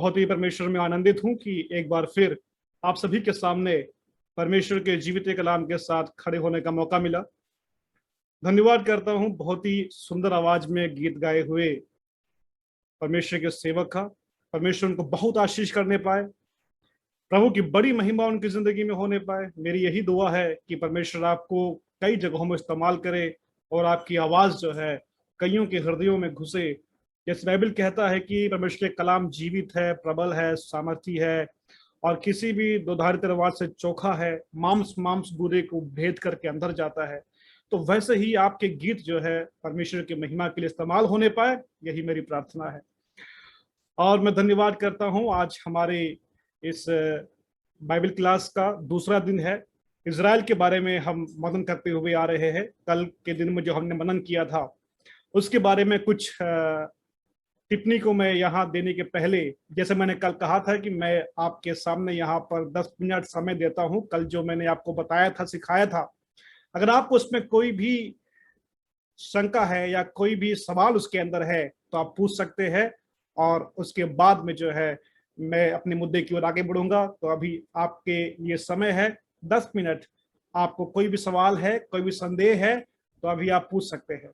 बहुत ही परमेश्वर में आनंदित हूं कि एक बार फिर आप सभी के सामने परमेश्वर के जीवित कलाम के साथ खड़े होने का मौका मिला। धन्यवाद करता हूं बहुत ही सुंदर आवाज में गीत गाए हुए परमेश्वर के सेवक का। परमेश्वर उनको बहुत आशीष करने पाए, प्रभु की बड़ी महिमा उनकी जिंदगी में होने पाए। मेरी यही दुआ है कि परमेश्वर आपको कई जगहों में इस्तेमाल करे और आपकी आवाज जो है कईयों के हृदयों में घुसे। जैसे बाइबल कहता है कि परमेश्वर के कलाम जीवित है, प्रबल है, सामर्थी है और किसी भी दोधारी तलवार से चोखा है, मांस मांस बूरे को भेद करके अंदर जाता है। तो वैसे ही आपके गीत जो है परमेश्वर की महिमा के लिए इस्तेमाल होने पाए, यही मेरी प्रार्थना है। और मैं धन्यवाद करता हूं, आज हमारे इस बाइबल क्लास का दूसरा दिन है। इज़राइल के बारे में हम मनन करते हुए आ रहे हैं। कल के दिन में जो हमने मनन किया था उसके बारे में कुछ टिप्पणी को मैं यहाँ देने के पहले, जैसे मैंने कल कहा था कि मैं आपके सामने यहाँ पर 10 मिनट समय देता हूँ। कल जो मैंने आपको बताया था, सिखाया था, अगर आपको उसमें कोई भी शंका है या कोई भी सवाल उसके अंदर है तो आप पूछ सकते हैं और उसके बाद में जो है मैं अपने मुद्दे की ओर आगे बढ़ूंगा। तो अभी आपके ये समय है 10 मिनट। आपको कोई भी सवाल है, कोई भी संदेह है तो अभी आप पूछ सकते हैं।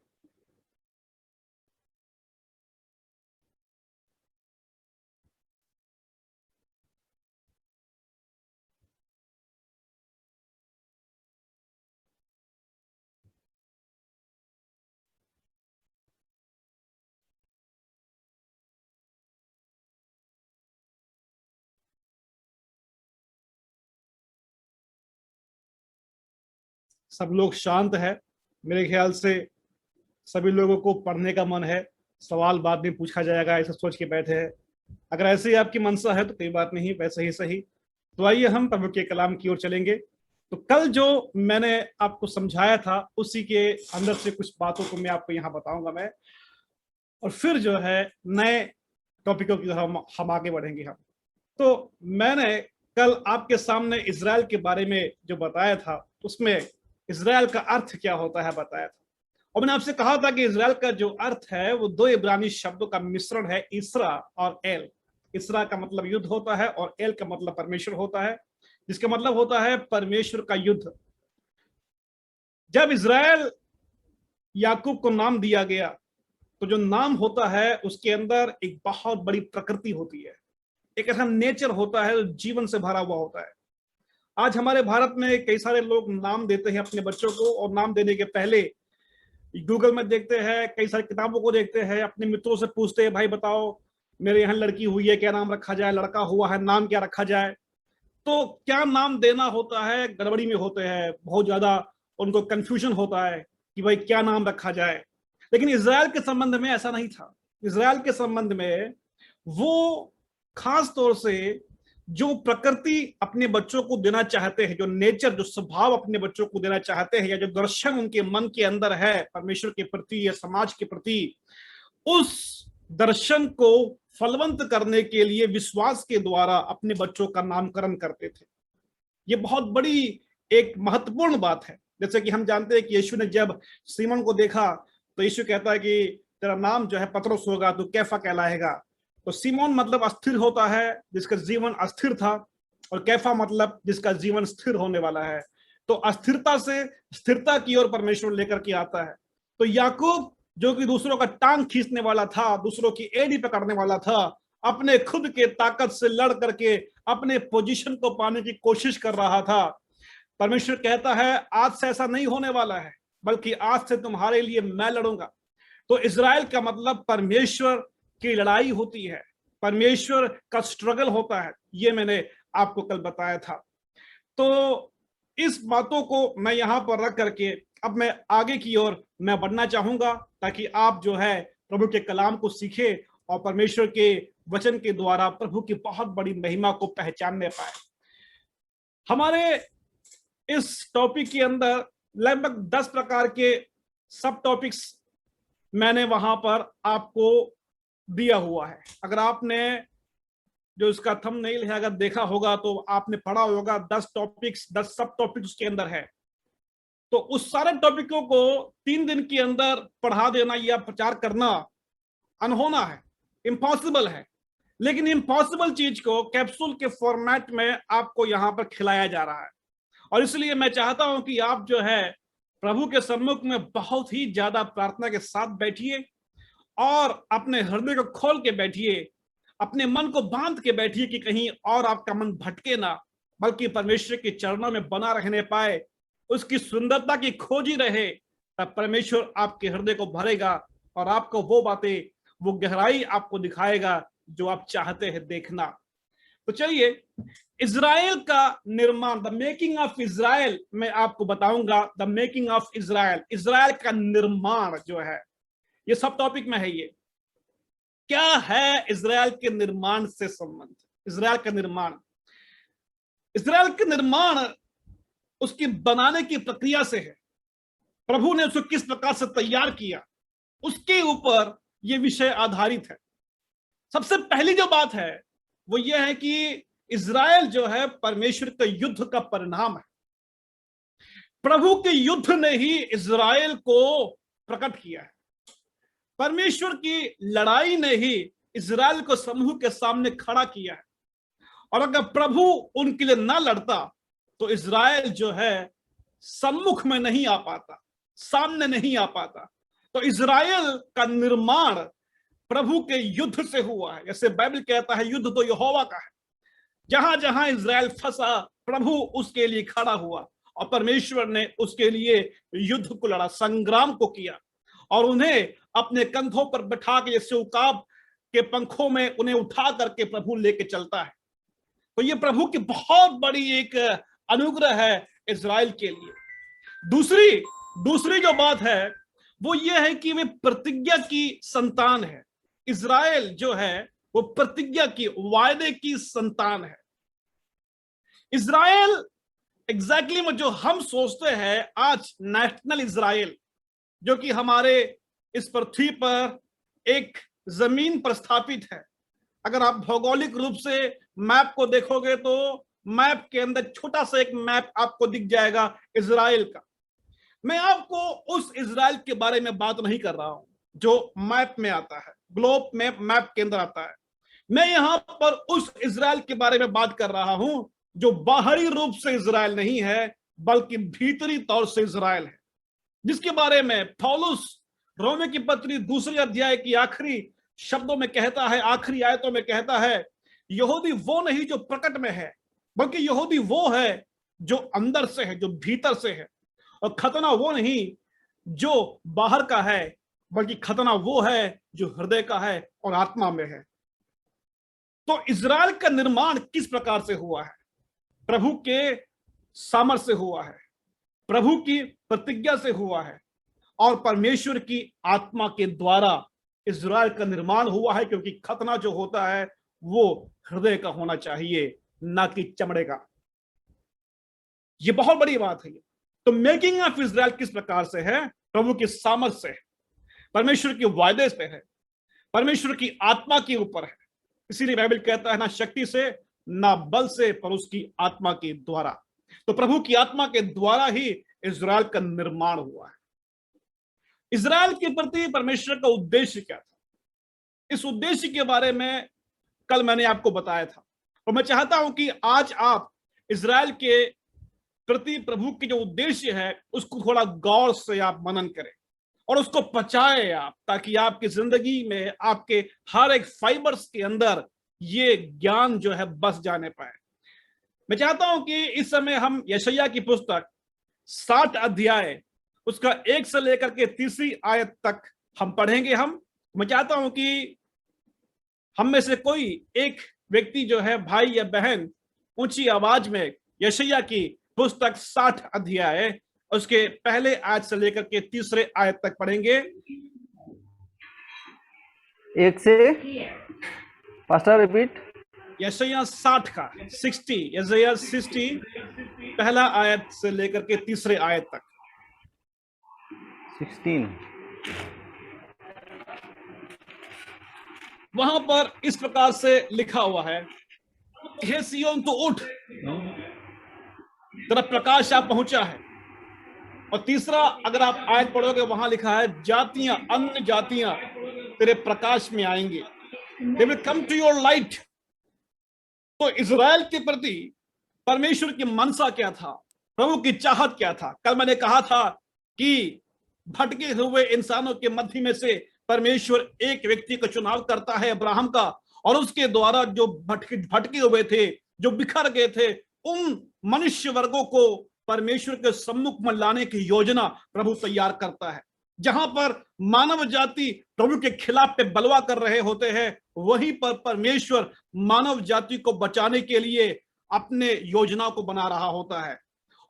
सब लोग शांत है, मेरे ख्याल से सभी लोगों को पढ़ने का मन है। सवाल बाद में पूछा जाएगा ऐसा सोच के बैठे हैं। अगर ऐसे ही आपकी मनसा है तो कोई बात नहीं, वैसे ही सही। तो आइए हम प्रभु के कलाम की ओर चलेंगे। तो कल जो मैंने आपको समझाया था उसी के अंदर से कुछ बातों को मैं आपको यहाँ बताऊंगा मैं, और फिर जो है नए टॉपिकों की हम आगे बढ़ेंगे हम। तो मैंने कल आपके सामने इज़राइल के बारे में जो बताया था उसमें इज़राइल का अर्थ क्या होता है बताया था। और मैंने आपसे कहा था कि इज़राइल का जो अर्थ है वो दो इब्रानी शब्दों का मिश्रण है, इसरा और एल। इसरा का मतलब युद्ध होता है और एल का मतलब परमेश्वर होता है, जिसका मतलब होता है परमेश्वर का युद्ध। जब इज़राइल याकूब को नाम दिया गया तो जो नाम होता है उसके अंदर एक बहुत बड़ी प्रकृति होती है, एक ऐसा नेचर होता है जो जीवन से भरा हुआ होता है। आज हमारे भारत में कई सारे लोग नाम देते हैं अपने बच्चों को, और नाम देने के पहले गूगल में देखते हैं, कई सारी किताबों को देखते हैं, अपने मित्रों से पूछते हैं भाई बताओ मेरे यहाँ लड़की हुई है, क्या नाम रखा जाए, लड़का हुआ है नाम क्या रखा जाए। तो क्या नाम देना होता है गड़बड़ी में होते हैं, बहुत ज्यादा उनको कंफ्यूजन होता है कि भाई क्या नाम रखा जाए। लेकिन इज़राइल के संबंध में ऐसा नहीं था। इज़राइल के संबंध में वो खास तौर से जो प्रकृति अपने बच्चों को देना चाहते हैं, जो नेचर, जो स्वभाव अपने बच्चों को देना चाहते हैं, या जो दर्शन उनके मन के अंदर है परमेश्वर के प्रति या समाज के प्रति, उस दर्शन को फलवंत करने के लिए विश्वास के द्वारा अपने बच्चों का नामकरण करते थे। ये बहुत बड़ी एक महत्वपूर्ण बात है। जैसे कि हम जानते हैं कि यीशु ने जब सीमोन को देखा तो यीशु कहता है कि तेरा नाम जो है पतरस होगा, तू कैफा कहलाएगा। तो सीमोन मतलब अस्थिर होता है, जिसका जीवन अस्थिर था, और कैफा मतलब जिसका जीवन स्थिर होने वाला है। तो अस्थिरता से स्थिरता की ओर परमेश्वर लेकर के आता है। तो याकूब जो कि दूसरों का टांग खींचने वाला था, दूसरों की एड़ी पकड़ने वाला था, अपने खुद के ताकत से लड़ करके अपने पोजीशन को पाने की कोशिश कर रहा था। परमेश्वर कहता है आज से ऐसा नहीं होने वाला है, बल्कि आज से तुम्हारे लिए मैं लड़ूंगा। तो इज़राइल का मतलब परमेश्वर की लड़ाई होती है, परमेश्वर का स्ट्रगल होता है। ये मैंने आपको कल बताया था। तो इस बातों को मैं यहां पर रख करके अब मैं आगे की ओर मैं बढ़ना चाहूंगा, ताकि आप जो है प्रभु के कलाम को सीखे और परमेश्वर के वचन के द्वारा प्रभु की बहुत बड़ी महिमा को पहचानने पाए। हमारे इस टॉपिक के अंदर लगभग 10 प्रकार के सब टॉपिक्स मैंने वहां पर आपको दिया हुआ है। अगर आपने जो इसका थंबनेल है अगर देखा होगा तो आपने पढ़ा होगा 10 टॉपिक्स, 10 सब टॉपिक्स उसके अंदर है। तो उस सारे टॉपिकों को 3 दिन के अंदर पढ़ा देना या प्रचार करना अनहोना है, इम्पॉसिबल है। लेकिन इम्पॉसिबल चीज को कैप्सूल के फॉर्मेट में आपको यहां पर खिलाया जा रहा है। और इसलिए मैं चाहता हूं कि आप जो है प्रभु के सम्मुख में बहुत ही ज्यादा प्रार्थना के साथ बैठिए और अपने हृदय को खोल के बैठिए, अपने मन को बांध के बैठिए कि कहीं और आपका मन भटके ना, बल्कि परमेश्वर के चरणों में बना रहने पाए, उसकी सुंदरता की खोज ही रहे। तब परमेश्वर आपके हृदय को भरेगा और आपको वो बातें, वो गहराई आपको दिखाएगा जो आप चाहते हैं देखना। तो चलिए, इज़राइल का निर्माण, द मेकिंग ऑफ इज़राइल, मैं आपको बताऊंगा। The making of Israel, Israel का निर्माण जो है, ये सब टॉपिक में है। ये क्या है इज़राइल के निर्माण से संबंध? इज़राइल का निर्माण, इज़राइल के निर्माण उसकी बनाने की प्रक्रिया से है। प्रभु ने उसको किस प्रकार से तैयार किया, उसके ऊपर यह विषय आधारित है। सबसे पहली जो बात है वो यह है कि इज़राइल जो है परमेश्वर के युद्ध का परिणाम है। प्रभु के युद्ध ने ही इज़राइल को प्रकट किया है। परमेश्वर की लड़ाई ने ही इज़राइल को समूह के सामने खड़ा किया है। और अगर प्रभु उनके लिए ना लड़ता तो इज़राइल जो है सम्मुख में नहीं आ पाता, सामने नहीं आ पाता। तो इज़राइल का निर्माण प्रभु के युद्ध से हुआ है। जैसे बाइबल कहता है, युद्ध तो यहोवा का है। जहां जहां इज़राइल फंसा, प्रभु उसके लिए खड़ा हुआ और परमेश्वर ने उसके लिए युद्ध को लड़ा, संग्राम को किया और उन्हें अपने कंधों पर बैठा के, जैसे उकाब के पंखों में उन्हें उठा करके प्रभु लेके चलता है। तो ये प्रभु की बहुत बड़ी एक अनुग्रह है इज़राइल के लिए। दूसरी जो बात है वो ये है कि वे प्रतिज्ञा की संतान है। इज़राइल जो है वो प्रतिज्ञा की, वायदे की संतान है। इज़राइल एग्जैक्टली में जो हम सोचते हैं आज नेशनल इज़राइल, जो कि हमारे इस पृथ्वी पर एक जमीन पर स्थापित है। अगर आप भौगोलिक रूप से मैप को देखोगे तो मैप के अंदर छोटा सा एक मैप आपको दिख जाएगा इज़राइल का। मैं आपको उस इज़राइल के बारे में बात नहीं कर रहा हूं जो मैप में आता है, ग्लोब में मैप के अंदर आता है। मैं यहां पर उस इज़राइल के बारे में बात कर रहा हूं जो बाहरी रूप से इज़राइल नहीं है बल्कि भीतरी तौर से इज़राइल है, जिसके बारे में पौलुस रोमे की पत्री 2 अध्याय की आखिरी शब्दों में कहता है, आखिरी आयतों में कहता है, यहूदी वो नहीं जो प्रकट में है, बल्कि यहूदी वो है जो अंदर से है, जो भीतर से है। और खतना वो नहीं जो बाहर का है, बल्कि खतना वो है जो हृदय का है और आत्मा में है। तो इज़राइल का निर्माण किस प्रकार से हुआ है? प्रभु के सामर्थ्य से हुआ है, प्रभु की प्रतिज्ञा से हुआ है और परमेश्वर की आत्मा के द्वारा इज़राइल का निर्माण हुआ है। क्योंकि खतना जो होता है वो हृदय का होना चाहिए, ना कि चमड़े का। ये बहुत बड़ी बात है। तो मेकिंग ऑफ इज़राइल किस प्रकार से है? प्रभु की सामर्थ्य से है, परमेश्वर के वायदे से है, परमेश्वर की आत्मा के ऊपर है। इसीलिए बाइबल कहता है, ना शक्ति से ना बल से, पर उसकी आत्मा के द्वारा। तो प्रभु की आत्मा के द्वारा ही इज़राइल का निर्माण हुआ है। इज़राइल के प्रति परमेश्वर का उद्देश्य क्या था? इस उद्देश्य के बारे में कल मैंने आपको बताया था और मैं चाहता हूं कि आज आप इज़राइल के प्रति प्रभु की जो उद्देश्य है उसको थोड़ा गौर से आप मनन करें और उसको पचाए आप, ताकि आपकी जिंदगी में, आपके हर एक फाइबर्स के अंदर ये ज्ञान जो है बस जाने पाए। मैं चाहता हूं कि इस समय हम यशायाह की पुस्तक 60 अध्याय उसका 1 से लेकर के 3री आयत तक हम पढ़ेंगे। मैं चाहता हूं कि हम में से कोई एक व्यक्ति जो है, भाई या बहन, ऊंची आवाज में यशायाह की पुस्तक 60 अध्याय उसके पहले आयत से लेकर के 3रे आयत तक पढ़ेंगे। 1 से पास्टर रिपीट। यशायाह 60 का 60, यशायाह 60 पहला आयत से लेकर के 3रे आयत तक। 16 वहां पर इस प्रकार से लिखा हुआ है, हे सिय्योन तो उठ, तेरा प्रकाश आप पहुंचा है। और 3रा अगर आप आयत पढ़ोगे वहां लिखा है, जातियां, अन्य जातियां तेरे प्रकाश में आएंगे। They will come to your light. तो इजराइल के प्रति परमेश्वर की मनसा क्या था, प्रभु की चाहत क्या था? कल मैंने कहा था कि भटके हुए इंसानों के मध्य में से परमेश्वर एक व्यक्ति का चुनाव करता है, अब्राहम का, और उसके द्वारा जो भटके हुए थे, जो बिखर गए थे, उन मनुष्य वर्गों को परमेश्वर के सम्मुख में लाने की योजना प्रभु तैयार करता है। जहां पर मानव जाति प्रभु के खिलाफ पे बलवा कर रहे होते हैं, वहीं पर परमेश्वर मानव जाति को बचाने के लिए अपने योजना को बना रहा होता है।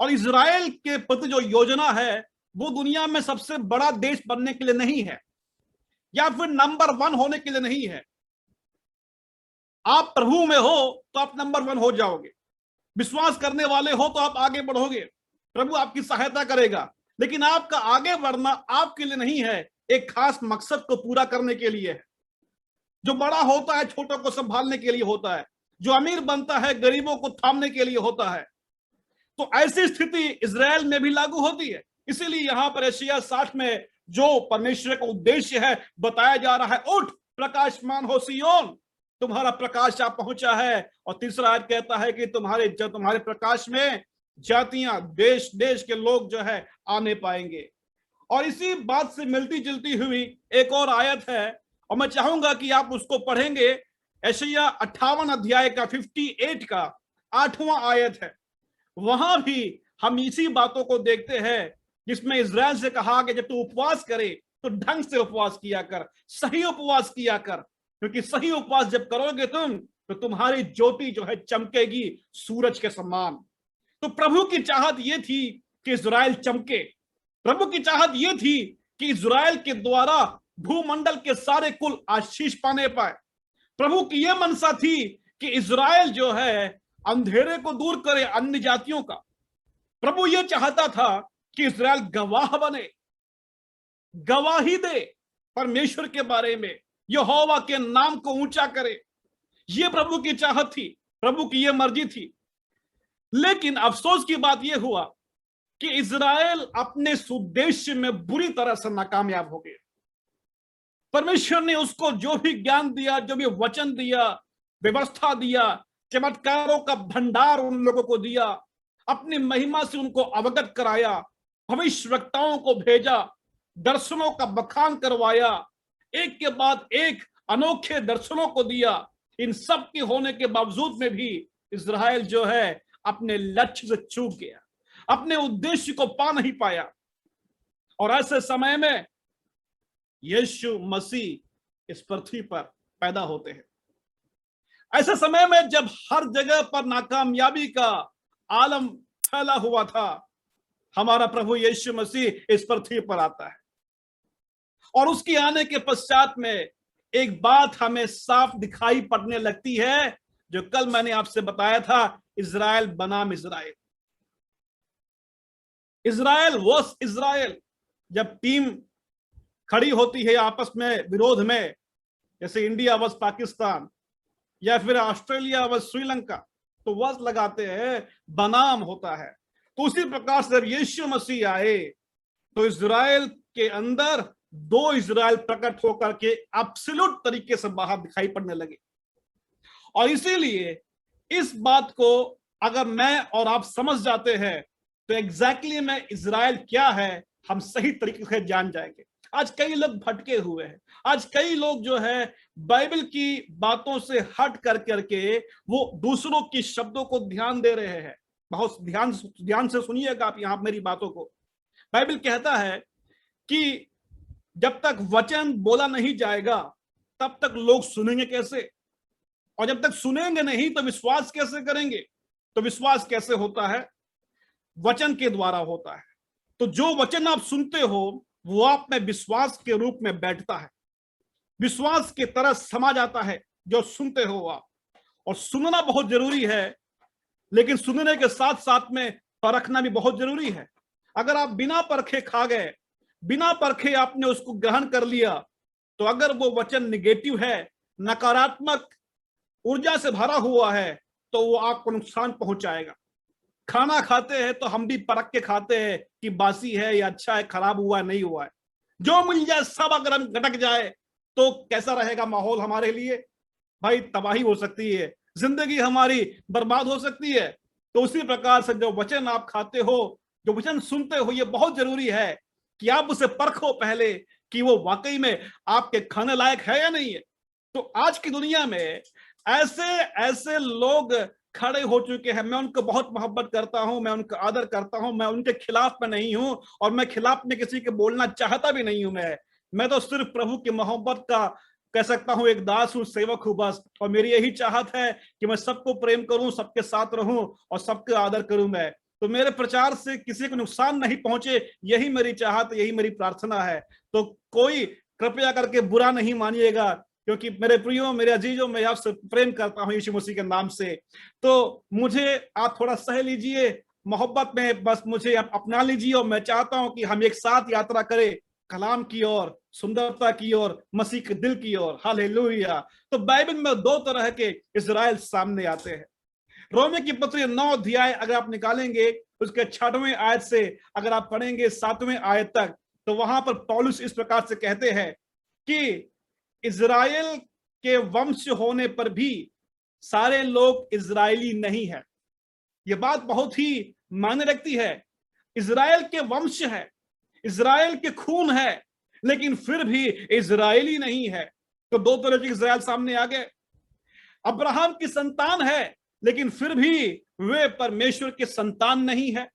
और इजराइल के प्रति जो योजना है वो दुनिया में सबसे बड़ा देश बनने के लिए नहीं है, या फिर नंबर 1 होने के लिए नहीं है। आप प्रभु में हो तो आप नंबर 1 हो जाओगे, विश्वास करने वाले हो तो आप आगे बढ़ोगे, प्रभु आपकी सहायता करेगा। लेकिन आपका आगे बढ़ना आपके लिए नहीं है, एक खास मकसद को पूरा करने के लिए है। जो बड़ा होता है छोटों को संभालने के लिए होता है, जो अमीर बनता है गरीबों को थामने के लिए होता है। तो ऐसी स्थिति इजराइल में भी लागू होती है। इसीलिए यहां पर यशायाह 60 में जो परमेश्वर का उद्देश्य है बताया जा रहा है, उठ प्रकाशमान हो सिय्योन, तुम्हारा प्रकाश आ पहुंचा है। और तीसरा आयत कहता है कि तुम्हारे प्रकाश में जातियां, देश देश के लोग जो है आने पाएंगे। और इसी बात से मिलती जुलती हुई एक और आयत है, और मैं चाहूंगा कि आप उसको पढ़ेंगे। यशायाह 58 अध्याय का 58 का 8वां आयत है। वहां भी हम इसी बातों को देखते हैं, जिसमें इजराइल से कहा कि जब तू उपवास करे तो ढंग से उपवास किया कर, सही उपवास किया कर, क्योंकि सही उपवास जब करोगे तुम तो तुम्हारी ज्योति जो है चमकेगी सूरज के समान। तो प्रभु की चाहत यह थी कि इजराइल चमके। प्रभु की चाहत यह थी कि इजराइल के द्वारा भूमंडल के सारे कुल आशीष पाने पाए। प्रभु की यह मनसा थी कि इजराइल जो है अंधेरे को दूर करे अन्य जातियों का। प्रभु यह चाहता था कि इजराइल गवाह बने, गवाही दे परमेश्वर के बारे में, यहोवा के नाम को ऊंचा करे। यह प्रभु की चाहत थी, प्रभु की यह मर्जी थी। लेकिन अफसोस की बात यह हुआ कि इजराइल अपने उद्देश्य में बुरी तरह से नाकामयाब हो गया। परमेश्वर ने उसको जो भी ज्ञान दिया, जो भी वचन दिया, व्यवस्था दिया, चमत्कारों का भंडार उन लोगों को दिया, अपनी महिमा से उनको अवगत कराया, भविष्यवक्ताओं को भेजा, दर्शनों का बखान करवाया, एक के बाद एक अनोखे दर्शनों को दिया। इन सब के होने के बावजूद में भी इजराइल जो है अपने लक्ष्य से चूक गया, अपने उद्देश्य को पा नहीं पाया। और ऐसे समय में यीशु मसीह इस पृथ्वी पर पैदा होते हैं। ऐसे समय में जब हर जगह पर नाकामयाबी का आलम फैला हुआ था, हमारा प्रभु यीशु मसीह इस पृथ्वी पर आता है। और उसके आने के पश्चात में एक बात हमें साफ दिखाई पड़ने लगती है, जो कल मैंने आपसे बताया था, इजराइल बनाम इजराइल। Israel versus Israel. जब टीम खड़ी होती है आपस में विरोध में, जैसे इंडिया वर्स पाकिस्तान या फिर ऑस्ट्रेलिया वर्स श्रीलंका, तो वर्स लगाते हैं, बनाम होता है। तो उसी प्रकार से जब यीशु मसीह आए तो इजराइल के अंदर दो इजराइल प्रकट होकर के एब्सोल्यूट तरीके से बाहर दिखाई पड़ने लगे। और इसीलिए इस बात को अगर मैं और आप समझ जाते हैं तो एग्जैक्टली में इजराइल क्या है हम सही तरीके से जान जाएंगे। आज कई लोग भटके हुए हैं, आज कई लोग जो है बाइबल की बातों से हट कर करके वो दूसरों की शब्दों को ध्यान दे रहे हैं। बहुत ध्यान से सुनिएगा आप यहां मेरी बातों को। बाइबल कहता है कि जब तक वचन बोला नहीं जाएगा तब तक लोग सुनेंगे कैसे, और जब तक सुनेंगे नहीं तो विश्वास कैसे करेंगे। तो विश्वास कैसे होता है? वचन के द्वारा होता है। तो जो वचन आप सुनते हो वो आप में विश्वास के रूप में बैठता है, विश्वास की तरह समा जाता है जो सुनते हो आप। और सुनना बहुत जरूरी है, लेकिन सुनने के साथ साथ में परखना भी बहुत जरूरी है। अगर आप बिना परखे खा गए, बिना परखे आपने उसको ग्रहण कर लिया, तो अगर वो वचन निगेटिव है, नकारात्मक ऊर्जा से भरा हुआ है, तो वो आपको नुकसान पहुंचाएगा। खाना खाते हैं तो हम भी परख के खाते हैं कि बासी है या अच्छा है, खराब हुआ है नहीं हुआ है। जो मिल जाए सब अगर हम गटक जाए तो कैसा रहेगा माहौल हमारे लिए? भाई तबाही हो सकती है, जिंदगी हमारी बर्बाद हो सकती है। तो उसी प्रकार से जो वचन आप खाते हो, जो वचन सुनते हो, ये बहुत जरूरी है कि आप उसे परखो पहले कि वो वाकई में आपके खाने लायक है या नहीं है। तो आज की दुनिया में ऐसे ऐसे लोग खड़े हो चुके हैं, मैं उनको बहुत मोहब्बत करता हूं, मैं उनका आदर करता हूं, मैं उनके खिलाफ में नहीं हूं, और मैं खिलाफ में किसी के बोलना चाहता भी नहीं हूं। मैं तो सिर्फ प्रभु की मोहब्बत का कह सकता हूं एक दास हूं, सेवक हूं बस। और मेरी यही चाहत है कि मैं सबको प्रेम करूं, सबके साथ रहूं और सबका आदर करूं। मैं तो मेरे प्रचार से किसी को नुकसान नहीं पहुंचे, यही मेरी चाहत, यही मेरी प्रार्थना है। तो कोई कृपया करके बुरा नहीं मानिएगा, क्योंकि मेरे प्रियो, मेरे अजीजों, मैं आपसे प्रेम करता हूं यीशु मसीह के नाम से। तो मुझे आप थोड़ा सह लीजिए, मोहब्बत में बस मुझे आप अपना लीजिए, और मैं चाहता हूं कि हम एक साथ यात्रा करें कलाम की ओर, सुंदरता की ओर, मसीह के दिल की ओर। हालेलुया। तो बाइबल में दो तरह के इजराइल सामने आते हैं। रोमे की पत्री 9 अध्याय अगर आप निकालेंगे, उसके 6वें आयत से अगर आप पढ़ेंगे 7वें आयत तक, तो वहां पर पौलुस इस प्रकार से कहते हैं कि इजराइल के वंश होने पर भी सारे लोग इजरायली नहीं है। यह बात बहुत ही मायने रखती है। इजराइल के वंश है, इजराइल के खून है, लेकिन फिर भी इजरायली नहीं है। तो दो तरह के इजराइल सामने आ गए। अब्राहम की संतान है, लेकिन फिर भी वे परमेश्वर के संतान नहीं है।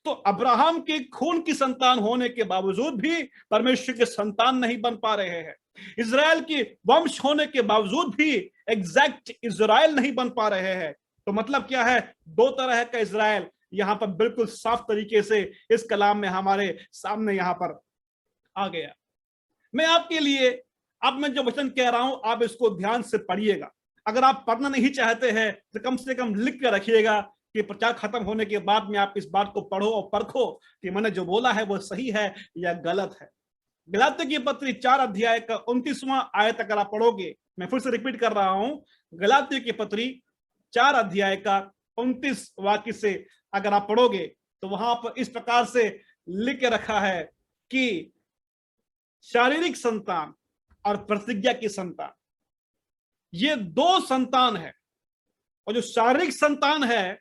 तो अब्राहम के खून की संतान होने के बावजूद भी परमेश्वर के संतान नहीं बन पा रहे हैं। इजराइल की वंश होने के बावजूद भी एग्जैक्ट इजराइल नहीं बन पा रहे हैं। तो मतलब क्या है? दो तरह का इजराइल यहां पर बिल्कुल साफ तरीके से इस कलाम में हमारे सामने यहां पर आ गया। मैं आपके लिए अब मैं जो वचन कह रहा हूं, आप इसको ध्यान से पढ़िएगा। अगर आप पढ़ना नहीं चाहते हैं तो कम से कम लिख कर रखिएगा कि प्रचार खत्म होने के बाद में आप इस बात को पढ़ो और परखो कि मैंने जो बोला है वो सही है या गलत है। गलातियों की पत्री 4 अध्याय का 29वां आयत अगर आप पढ़ोगे, मैं फिर से रिपीट कर रहा हूं, गलातियों की पत्री 4 अध्याय का 29 वाक्य से अगर आप पढ़ोगे, तो वहां पर इस प्रकार से लिख के रखा है कि शारीरिक संतान और प्रतिज्ञा की संतान, ये दो संतान है। और जो शारीरिक संतान है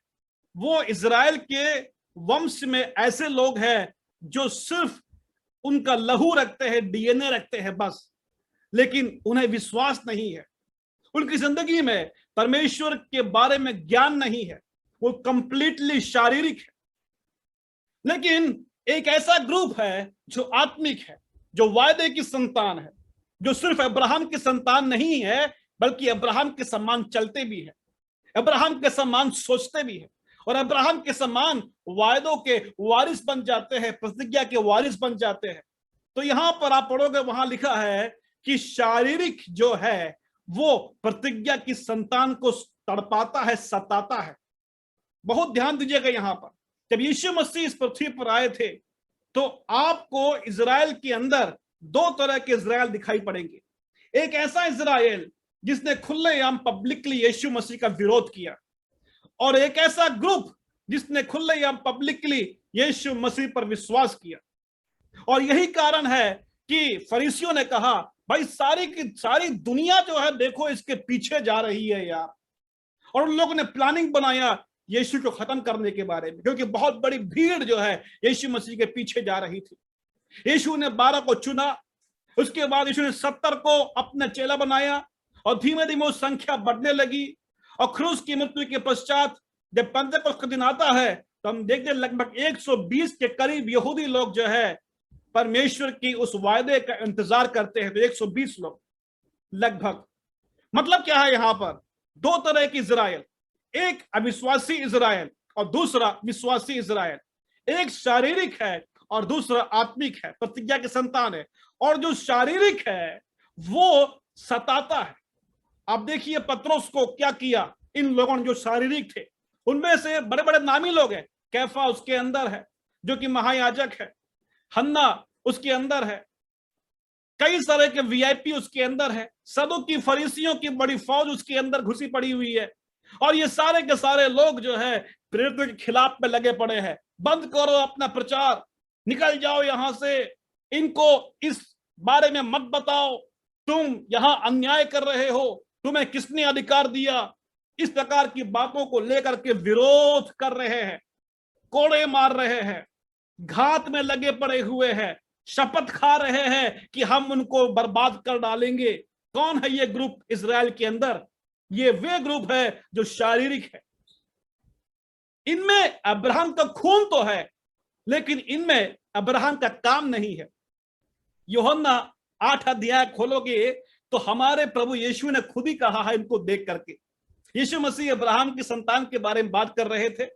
वो इजराइल के वंश में ऐसे लोग हैं जो सिर्फ उनका लहू रखते हैं, डीएनए रखते हैं बस, लेकिन उन्हें विश्वास नहीं है, उनकी जिंदगी में परमेश्वर के बारे में ज्ञान नहीं है, वो कंप्लीटली शारीरिक है। लेकिन एक ऐसा ग्रुप है जो आत्मिक है, जो वायदे की संतान है, जो सिर्फ अब्राहम की संतान नहीं है, बल्कि अब्राहम के समान चलते भी है, अब्राहम के समान सोचते भी है, और अब्राहम के समान वायदों के वारिस बन जाते हैं, प्रतिज्ञा के वारिस बन जाते हैं। तो यहां पर आप पढ़ोगे, वहां लिखा है कि शारीरिक जो है वो प्रतिज्ञा की संतान को तड़पाता है, सताता है। बहुत ध्यान दीजिएगा, यहां पर जब यीशु मसीह इस पृथ्वी पर आए थे तो आपको इजराइल के अंदर दो तरह के इजराइल दिखाई पड़ेंगे। एक ऐसा इजराइल जिसने खुलेआम पब्लिकली यीशु मसीह का विरोध किया, और एक ऐसा ग्रुप जिसने खुलेआम पब्लिकली यीशु मसीह पर विश्वास किया। और यही कारण है कि फरीसियों ने कहा, भाई सारी की सारी दुनिया जो है देखो इसके पीछे जा रही है यार। और उन लोगों ने प्लानिंग बनाया यीशु को खत्म करने के बारे में, क्योंकि बहुत बड़ी भीड़ जो है यीशु मसीह के पीछे जा रही थी। यीशु ने 12 को चुना, उसके बाद यीशु ने 70 को अपना चेला बनाया, और धीमे धीमे वो संख्या बढ़ने लगी। और क्रूस की मृत्यु के पश्चात जब पेंतेकोस्त का दिन आता है तो हम देखते हैं लगभग 120 के करीब यहूदी लोग जो है परमेश्वर की उस वायदे का इंतजार करते हैं। तो 120 लोग लगभग। मतलब क्या है? यहां पर दो तरह की इजराइल, एक अविश्वासी इजराइल और दूसरा विश्वासी इजराइल। एक शारीरिक है और दूसरा आत्मिक है, प्रतिज्ञा की संतान है। और जो शारीरिक है वो सताता है। आप देखिए पत्रोस को क्या किया इन लोगों ने जो शारीरिक थे। उनमें से बड़े बड़े नामी लोग हैं, कैफा उसके अंदर है जो कि महायाजक है, हन्ना उसके अंदर है, कई सारे के वीआईपी उसके अंदर है, सदुकी फरीसियों की बड़ी फौज उसके अंदर घुसी पड़ी हुई है। और ये सारे के सारे लोग जो है प्रेरितों के खिलाफ में लगे पड़े हैं। बंद करो अपना प्रचार, निकल जाओ यहां से, इनको इस बारे में मत बताओ, तुम यहां अन्याय कर रहे हो, तुम्हें किसने अधिकार दिया? इस प्रकार की बातों को लेकर के विरोध कर रहे हैं, कोड़े मार रहे हैं, घात में लगे पड़े हुए हैं, शपथ खा रहे हैं कि हम उनको बर्बाद कर डालेंगे। कौन है ये ग्रुप इजराइल के अंदर? ये वे ग्रुप है जो शारीरिक है। इनमें अब्राहम का खून तो है, लेकिन इनमें अब्राहम का काम नहीं है। यूहन्ना 8 अध्याय खोलोगे तो हमारे प्रभु यीशु ने खुद ही कहा है इनको देख करके। यीशु मसीह अब्राहम की संतान के बारे में बात कर रहे थे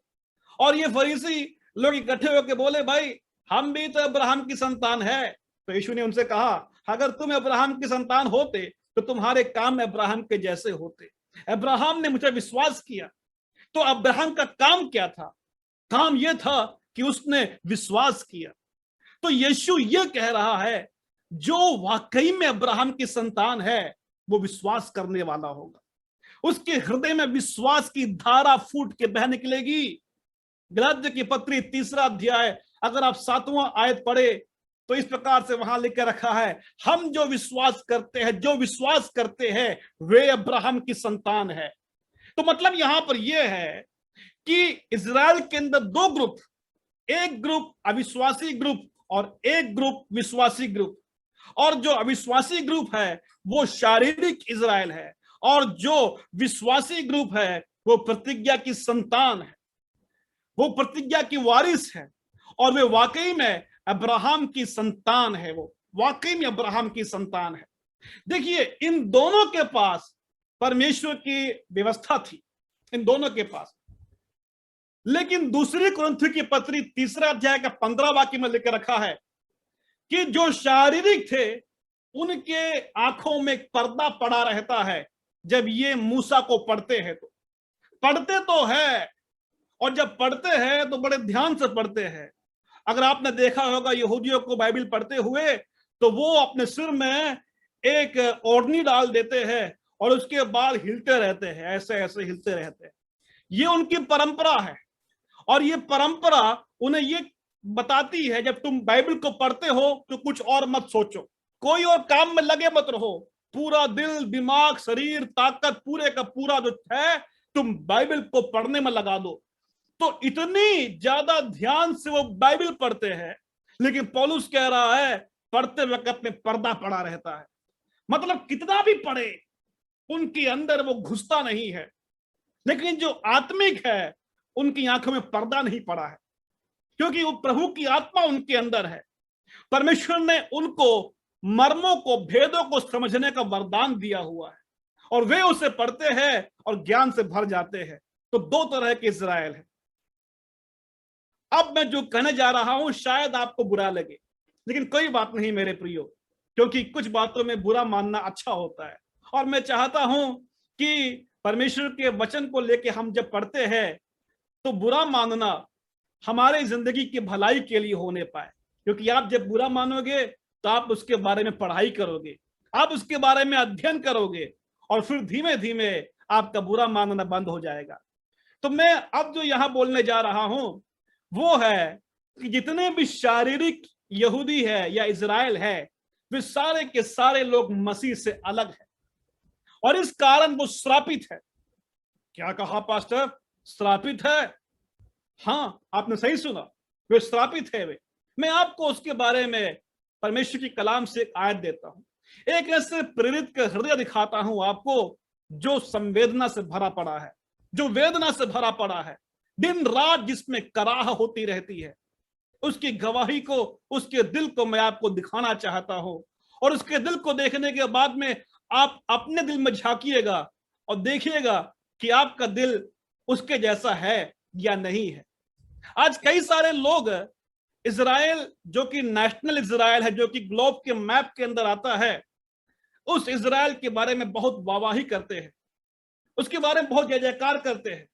और ये फरीसी लोग इकट्ठे होकर बोले, भाई हम भी तो अब्राहम की संतान है। तो यीशु ने उनसे कहा, अगर तुम अब्राहम की संतान होते तो तुम्हारे काम अब्राहम के जैसे होते। अब्राहम ने मुझे विश्वास किया। तो अब्राहम का काम क्या था? काम यह था कि उसने विश्वास किया। तो यीशु यह कह रहा है, जो वाकई में अब्राहम की संतान है वो विश्वास करने वाला होगा। उसके हृदय में विश्वास की धारा फूट के बह निकलेगी। गलात्य की पत्री 3 अध्याय अगर आप 7वां आयत पढ़े तो इस प्रकार से वहां लिख रखा है, हम जो विश्वास करते हैं वे अब्राहम की संतान है। तो मतलब यहां पर यह है कि इजराइल के अंदर 2 ग्रुप, एक ग्रुप अविश्वासी ग्रुप और एक ग्रुप विश्वासी ग्रुप। और जो अविश्वासी ग्रुप है वो शारीरिक इजराइल है और जो विश्वासी ग्रुप है वो प्रतिज्ञा की संतान है, वो प्रतिज्ञा की वारिस है और वे वाकई में अब्राहम की संतान है। वो वाकई में अब्राहम की संतान है। देखिए, इन दोनों के पास परमेश्वर की व्यवस्था थी, इन दोनों के पास। लेकिन दूसरी कुरिन्थियों की पत्री 3 अध्याय का 15 वाक्य में लिख रखा है कि जो शारीरिक थे उनके आंखों में एक पर्दा पड़ा रहता है। जब ये मूसा को पढ़ते हैं तो पढ़ते तो है, और जब पढ़ते हैं तो बड़े ध्यान से पढ़ते हैं। अगर आपने देखा होगा यहूदियों को बाइबल पढ़ते हुए तो वो अपने सिर में एक ओढ़नी डाल देते हैं और उसके बाद हिलते रहते हैं, ऐसे ऐसे हिलते रहते हैं। ये उनकी परंपरा है और ये परंपरा उन्हें ये बताती है, जब तुम बाइबल को पढ़ते हो तो कुछ और मत सोचो, कोई और काम में लगे मत रहो, पूरा दिल दिमाग शरीर ताकत पूरे का पूरा जो है तुम बाइबल को पढ़ने में लगा दो। तो इतनी ज्यादा ध्यान से वो बाइबल पढ़ते हैं, लेकिन पौलुस कह रहा है पढ़ते वक्त में पर्दा पड़ा रहता है। मतलब कितना भी पढ़े उनके अंदर वो घुसता नहीं है। लेकिन जो आत्मिक है उनकी आंखों में पर्दा नहीं पड़ा है, क्योंकि वो प्रभु की आत्मा उनके अंदर है। परमेश्वर ने उनको मर्मों को भेदों को समझने का वरदान दिया हुआ है और वे उसे पढ़ते हैं और ज्ञान से भर जाते हैं। तो 2 तरह के इजराइल है। अब मैं जो कहने जा रहा हूं शायद आपको बुरा लगे, लेकिन कोई बात नहीं मेरे प्रियो, क्योंकि कुछ बातों में बुरा मानना अच्छा होता है। और मैं चाहता हूं कि परमेश्वर के वचन को लेके हम जब पढ़ते हैं तो बुरा मानना हमारे जिंदगी की भलाई के लिए होने पाए। क्योंकि आप जब बुरा मानोगे तो आप उसके बारे में पढ़ाई करोगे, आप उसके बारे में अध्ययन करोगे और फिर धीमे धीमे आपका बुरा मानना बंद हो जाएगा। तो मैं अब जो यहां बोलने जा रहा हूं वो है कि जितने भी शारीरिक यहूदी है या इजराइल है वे सारे के सारे लोग मसीह से अलग है और इस कारण वो श्रापित है। क्या कहा पास्टर? श्रापित है? हाँ, आपने सही सुना, वे श्रापित है। वे मैं आपको उसके बारे में परमेश्वर की कलाम से एक आयत देता हूं, एक ऐसे प्रेरित का हृदय दिखाता हूं आपको जो संवेदना से भरा पड़ा है, जो वेदना से भरा पड़ा है, दिन रात जिसमें कराह होती रहती है। उसकी गवाही को, उसके दिल को मैं आपको दिखाना चाहता हूं और उसके दिल को देखने के बाद में आप अपने दिल में झांकिएगा और देखिएगा कि आपका दिल उसके जैसा है या नहीं है। आज कई सारे लोग इजराइल जो कि नेशनल इजराइल है, जो कि ग्लोब के मैप के अंदर आता है, उस इजराइल के बारे में बहुत वाहवाही करते हैं, उसके बारे में बहुत जय जयकार करते हैं,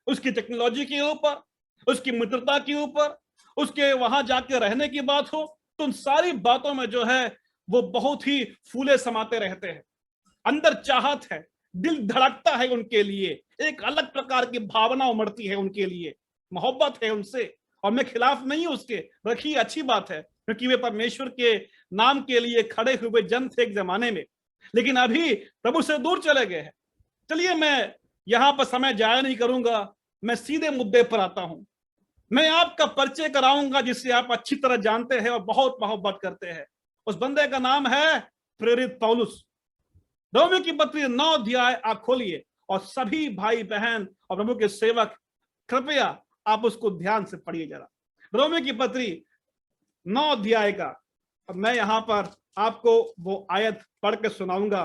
उसकी टेक्नोलॉजी के ऊपर, उसकी मित्रता के ऊपर, उसके वहां जाके रहने की बात हो तो उन सारी बातों में जो है वो बहुत ही फूले समाते रहते हैं। अंदर चाहत है, दिल धड़कता है उनके लिए, एक अलग प्रकार की भावना उमड़ती है उनके लिए, मोहब्बत है उनसे। और मैं खिलाफ नहीं हूं उसके, बल्कि अच्छी बात है, क्योंकि वे परमेश्वर के नाम के लिए खड़े हुए जन थे एक जमाने में। लेकिन अभी प्रभु से दूर चले गए हैं। चलिए मैं यहां पर समय जाया नहीं करूंगा, मैं सीधे मुद्दे पर आता हूं। मैं आपका परिचय कराऊंगा जिसे आप अच्छी तरह जानते हैं और बहुत मोहब्बत करते हैं। उस बंदे का नाम है प्रेरित पौलुस। रोमियो की पत्री 9 अध्याय आप खोलिए, और सभी भाई बहन और प्रभु के सेवक कृपया आप उसको ध्यान से पढ़िए जरा। रोमियो की पत्री 9 अध्याय का, और मैं यहां पर आपको वो आयत पढ़ के सुनाऊंगा,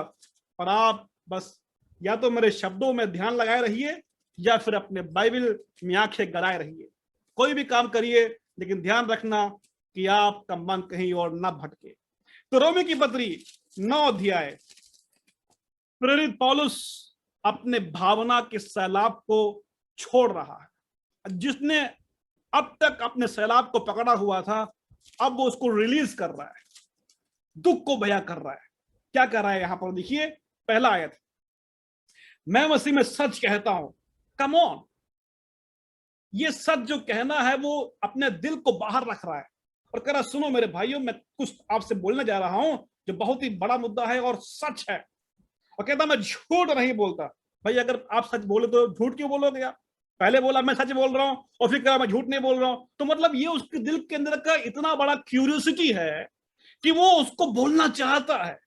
और आप बस या तो मेरे शब्दों में ध्यान लगाए रहिए या फिर अपने बाइबल में आंखें गड़ाए रहिए। कोई भी काम करिए, लेकिन ध्यान रखना कि आपका मन कहीं और ना भटके। तो रोमियो की पत्री 9 अध्याय, प्रेरित पौलुस अपने भावना के सैलाब को छोड़ रहा है। जिसने अब तक अपने सैलाब को पकड़ा हुआ था, अब वो उसको रिलीज कर रहा है, दुख को बयां कर रहा है। क्या कर रहा है यहां पर देखिए, पहला आयत, मैं मसीह में सच कहता हूं। कम ऑन, ये सच जो कहना है वो अपने दिल को बाहर रख रहा है और कह रहा, सुनो मेरे भाइयों, मैं कुछ आपसे बोलने जा रहा हूं जो बहुत ही बड़ा मुद्दा है और सच है। और कहता मैं झूठ नहीं बोलता। भाई अगर आप सच बोले तो झूठ क्यों बोलोगे आप? पहले बोला मैं सच बोल रहा हूं और फिर कहा मैं झूठ नहीं बोल रहा हूं, तो मतलब ये उसके दिल के अंदर का इतना बड़ा क्यूरियोसिटी है कि वो उसको बोलना चाहता है,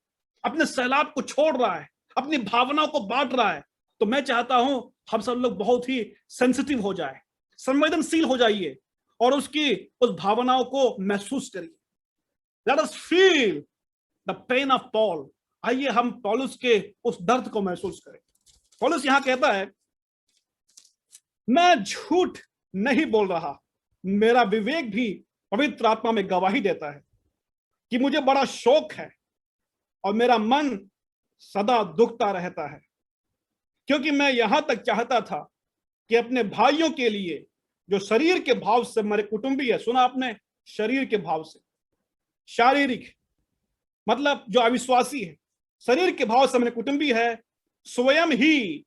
अपने सैलाब को छोड़ रहा है, अपनी भावनाओं को बांट रहा है। तो मैं चाहता हूं हम सब लोग बहुत ही सेंसिटिव हो जाए, संवेदनशील हो जाइए और उसकी उस भावनाओं को महसूस करिए। Let us feel the pain of Paul. आइए हम पौलुस के उस दर्द को महसूस करें। पौलुस यहां कहता है, मैं झूठ नहीं बोल रहा, मेरा विवेक भी पवित्र आत्मा में गवाही देता है कि मुझे बड़ा शोक है और मेरा मन सदा दुखता रहता है, क्योंकि मैं यहां तक चाहता था कि अपने भाइयों के लिए जो शरीर के भाव से मेरे कुटुंबी है, सुना आपने, शरीर के भाव से, शारीरिक मतलब जो अविश्वासी है, शरीर के भाव से मेरे कुटुंबी है, स्वयं ही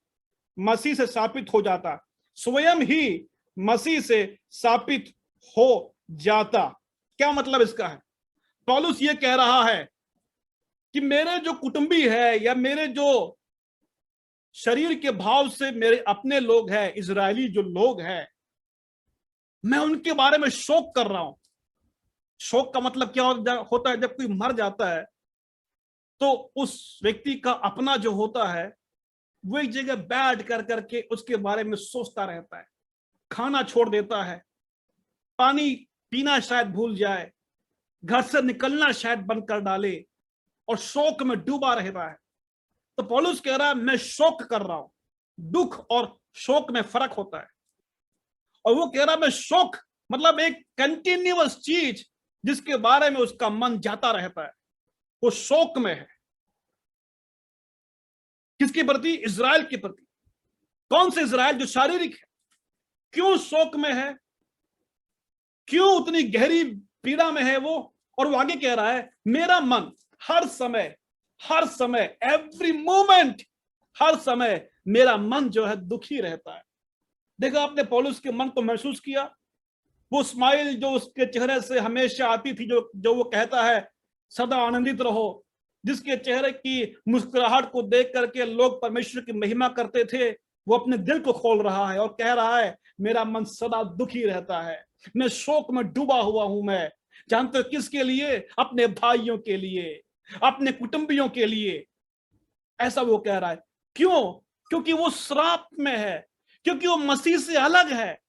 मसीह से स्थापित हो जाता, स्वयं ही मसीह से स्थापित हो जाता। क्या मतलब इसका है? पौलुस ये कह रहा है कि मेरे जो कुटुंबी है या मेरे जो शरीर के भाव से मेरे अपने लोग हैं, इजरायली जो लोग हैं, मैं उनके बारे में शोक कर रहा हूं। शोक का मतलब क्या होता है? जब कोई मर जाता है तो उस व्यक्ति का अपना जो होता है वो एक जगह बैठ कर करके उसके बारे में सोचता रहता है, खाना छोड़ देता है, पानी पीना शायद भूल जाए, घर से निकलना शायद बंद कर डाले और शोक में डूबा रहता है। तो पौलुस कह रहा है मैं शोक कर रहा हूं। दुख और शोक में फर्क होता है। और वो कह रहा है मैं शोक मतलब एक कंटिन्यूअस चीज जिसके बारे में उसका मन जाता रहता है, वो शोक में है। किसके प्रति? इजराइल के प्रति। कौन से इजराइल? जो शारीरिक है। क्यों शोक में है? क्यों उतनी गहरी पीड़ा में है वो? और वो आगे कह रहा है मेरा मन हर समय एवरी मोमेंट, हर समय मेरा मन जो है दुखी रहता है। देखा आपने पौलुस के मन को महसूस किया? वो स्माइल जो उसके चेहरे से हमेशा आती थी, जो वो कहता है सदा आनंदित रहो, जिसके चेहरे की मुस्कुराहट को देख करके लोग परमेश्वर की महिमा करते थे, वो अपने दिल को खोल रहा है और कह रहा है मेरा मन सदा दुखी रहता है, मैं शोक में डूबा हुआ हूं। मैं जानते हो किसके लिए? अपने भाइयों के लिए, अपने कुटुंबियों के लिए। ऐसा वो कह रहा है। क्यों? क्योंकि वो श्राप में है, क्योंकि वो मसीह से अलग है।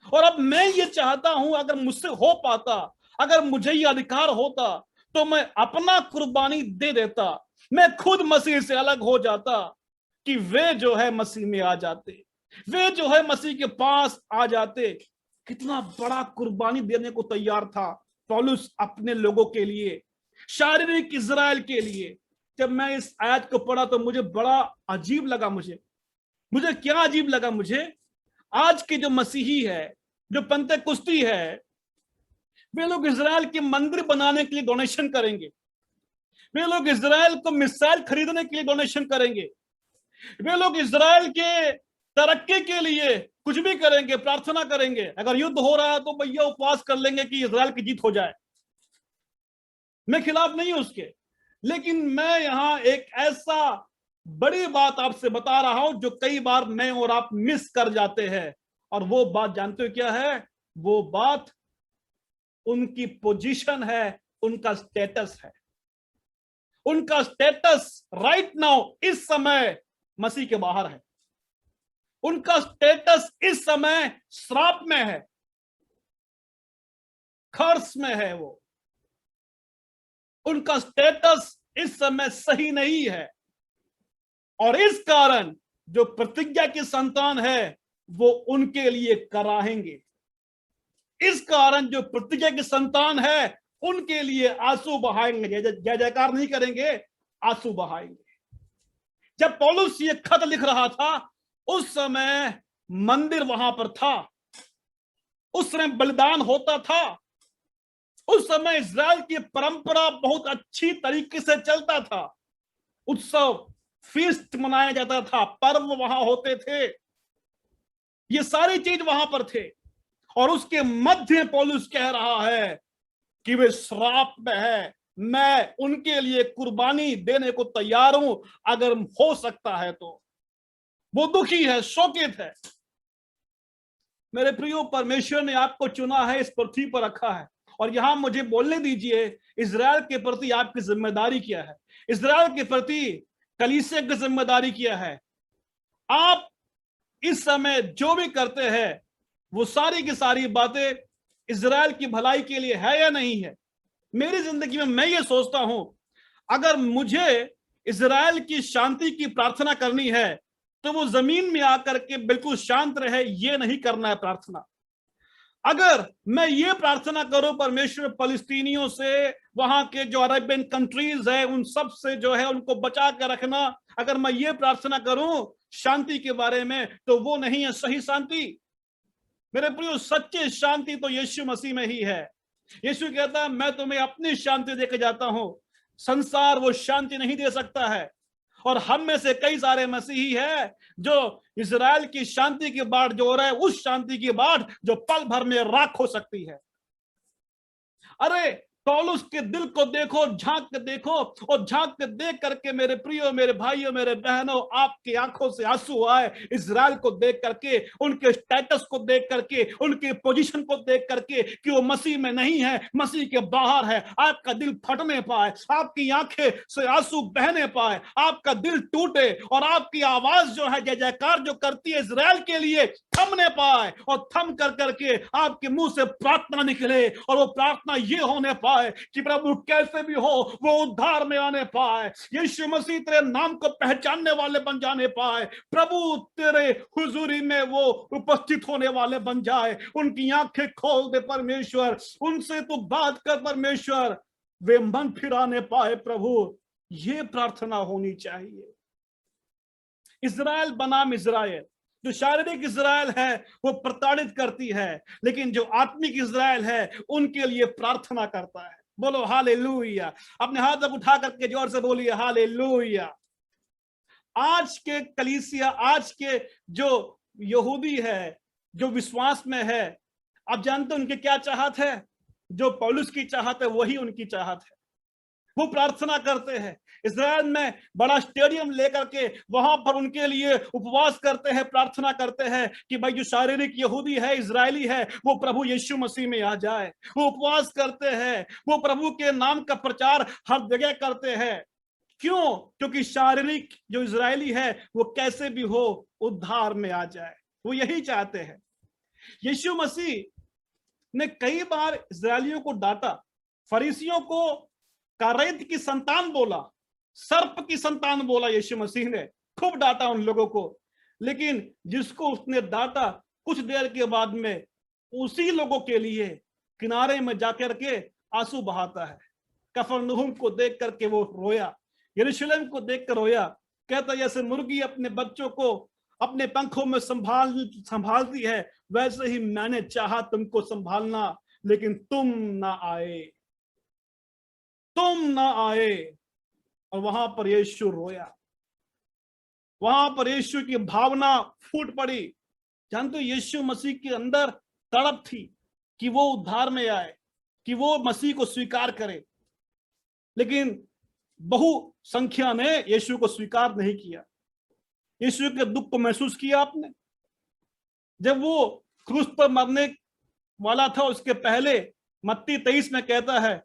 और अब मैं ये चाहता हूं अगर मुझसे हो पाता, अगर मुझे ये अधिकार होता तो मैं अपना कुर्बानी दे देता, मैं खुद मसीह से अलग हो जाता कि वे जो है मसीह में आ जाते, वे जो है मसीह के पास आ जाते। कितना बड़ा कुर्बानी देने को तैयार था पौलुस अपने लोगों के लिए, शारीरिक इजराइल के लिए। जब मैं इस आयत को पढ़ा तो मुझे बड़ा अजीब लगा। मुझे क्या अजीब लगा? मुझे आज के जो मसीही है, जो पंतेकुस्ती है, वे लोग इजराइल के मंदिर बनाने के लिए डोनेशन करेंगे, वे लोग इजराइल को मिसाइल खरीदने के लिए डोनेशन करेंगे, वे लोग इजराइल के तरक्की के लिए कुछ भी करेंगे, प्रार्थना करेंगे। अगर युद्ध हो रहा है तो भैया उपवास कर लेंगे कि इजराइल की जीत हो जाए। मैं खिलाफ नहीं हूं उसके, लेकिन मैं यहां एक ऐसा बड़ी बात आपसे बता रहा हूं जो कई बार मैं और आप मिस कर जाते हैं, और वो बात जानते हो क्या है? वो बात उनकी पोजीशन है, उनका स्टेटस है। उनका स्टेटस राइट नाउ इस समय मसीह के बाहर है। उनका स्टेटस इस समय श्राप में है, खर्च में है। वो उनका स्टेटस इस समय सही नहीं है, और इस कारण जो प्रतिज्ञा की संतान है वो उनके लिए कराहेंगे। इस कारण जो प्रतिज्ञा की संतान है उनके लिए आंसू बहाएंगे। जय जयकार नहीं करेंगे, आंसू बहाएंगे। जब पौलुस ये खत लिख रहा था उस समय मंदिर वहां पर था, उस समय बलिदान होता था, उस समय इज़राइल की परंपरा बहुत अच्छी तरीके से चलता था। उत्सव, फीस्ट मनाया जाता था, पर्व वहां होते थे, ये सारी चीज वहां पर थे। और उसके मध्य पौलुस कह रहा है कि वे श्राप में है, मैं उनके लिए कुर्बानी देने को तैयार हूं अगर हो सकता है तो। वो दुखी है, शोकित है। मेरे प्रियो, परमेश्वर ने आपको चुना है, इस पृथ्वी पर रखा है, और यहां मुझे बोलने दीजिए इज़राइल के प्रति आपकी जिम्मेदारी क्या है, इज़राइल के प्रति कलीसिया की जिम्मेदारी क्या है। आप इस समय जो भी करते हैं वो सारी की सारी बातें इज़राइल की भलाई के लिए है या नहीं है। मेरी जिंदगी में मैं ये सोचता हूं, अगर मुझे इज़राइल की शांति की प्रार्थना करनी है तो वो जमीन में आकर के बिल्कुल शांत रहे, ये नहीं करना है प्रार्थना। अगर मैं ये प्रार्थना करूं परमेश्वर फलस्तीनियों से, वहां के जो अरेबियन कंट्रीज है उन सब से जो है उनको बचा कर रखना, अगर मैं ये प्रार्थना करूं शांति के बारे में, तो वो नहीं है सही शांति। मेरे प्रियो, सच्ची शांति तो यीशु मसीह में ही है। यीशु कहता है मैं तुम्हें अपनी शांति देकर जाता हूं, संसार वो शांति नहीं दे सकता है। और हम में से कई सारे मसीही है जो इज़राइल की शांति की बाट जो रहे, उस शांति की बाट जो पल भर में राख हो सकती है। अरे पौलुस के दिल को देखो, झांक के देखो, और झांक के देख करके मेरे प्रियो, मेरे भाइयों, मेरे बहनों, आपकी आंखों से आंसू आए इज़राइल को देख करके, उनके स्टेटस को देख करके, उनकी पोजीशन को देख करके कि वो मसीह में नहीं है, मसीह के बाहर है। आपका दिल फटने पाए, आपकी आंखें से आंसू बहने पाए, आपका दिल टूटे, और आपकी आवाज जो है जय जयकार जो करती है इज़राइल के लिए थमने पाए, और थम कर करके आपके मुंह से प्रार्थना निकले, और वो प्रार्थना ये होने पाए कि प्रभु कैसे भी हो वो उद्धार में आने पाए, यीशु मसीह तेरे नाम को पहचानने वाले बन जाने पाए, प्रभु तेरे हुजूरी में वो उपस्थित होने वाले बन जाए, उनकी आंखें खोल दे परमेश्वर, उनसे तू बात कर परमेश्वर, वे मन फिराने पाए प्रभु। ये प्रार्थना होनी चाहिए। इज़राइल बनाम इज़राइल, जो शारीरिक इज़राइल है वो प्रताड़ित करती है, लेकिन जो आत्मिक इज़राइल है उनके लिए प्रार्थना करता है। बोलो हालेलुया। अपने हाथ उठा करके जोर से बोलिए हालेलुया। आज के कलीसिया, आज के जो यहूदी है, जो विश्वास में है, आप जानते हैं उनकी क्या चाहत है? जो पौलुस की चाहत है वही उनकी चाहत है। वो प्रार्थना करते हैं, इज़राइल में बड़ा स्टेडियम लेकर के वहां पर उनके लिए उपवास करते हैं, प्रार्थना करते हैं कि भाई जो शारीरिक यहूदी है, इज़राइली है, वो प्रभु यीशु मसीह में आ जाए। वो उपवास करते हैं, वो प्रभु के नाम का प्रचार हर जगह करते हैं। क्यों? क्योंकि शारीरिक जो इज़राइली है वो कैसे भी हो उद्धार में आ जाए, वो यही चाहते हैं। यीशु मसीह ने कई बार इज़राइलियों को डांटा, फरीसियों को कारेत की संतान बोला, सर्प की संतान बोला, यीशु मसीह ने खूब डांटा उन लोगों को। लेकिन जिसको उसने डांटा, कुछ देर के बाद में उसी लोगों के लिए किनारे में जाकर के आंसू बहाता है। कफरनहूम को देख करके वो रोया, यरूशलेम को देखकर रोया, कहता जैसे मुर्गी अपने बच्चों को अपने पंखों में संभालती है, वैसे ही मैंने चाहा तुमको संभालना, लेकिन तुम ना आए, तुम ना आए। और वहां पर यीशु रोया, वहां पर यीशु की भावना फूट पड़ी। जानते हो यीशु मसीह के अंदर तड़प थी कि वो उद्धार में आए, कि वो मसीह को स्वीकार करे, लेकिन बहु संख्या ने यीशु को स्वीकार नहीं किया। यीशु के दुख को महसूस किया आपने? जब वो क्रूस पर मरने वाला था, उसके पहले मत्ती 23 में कहता है,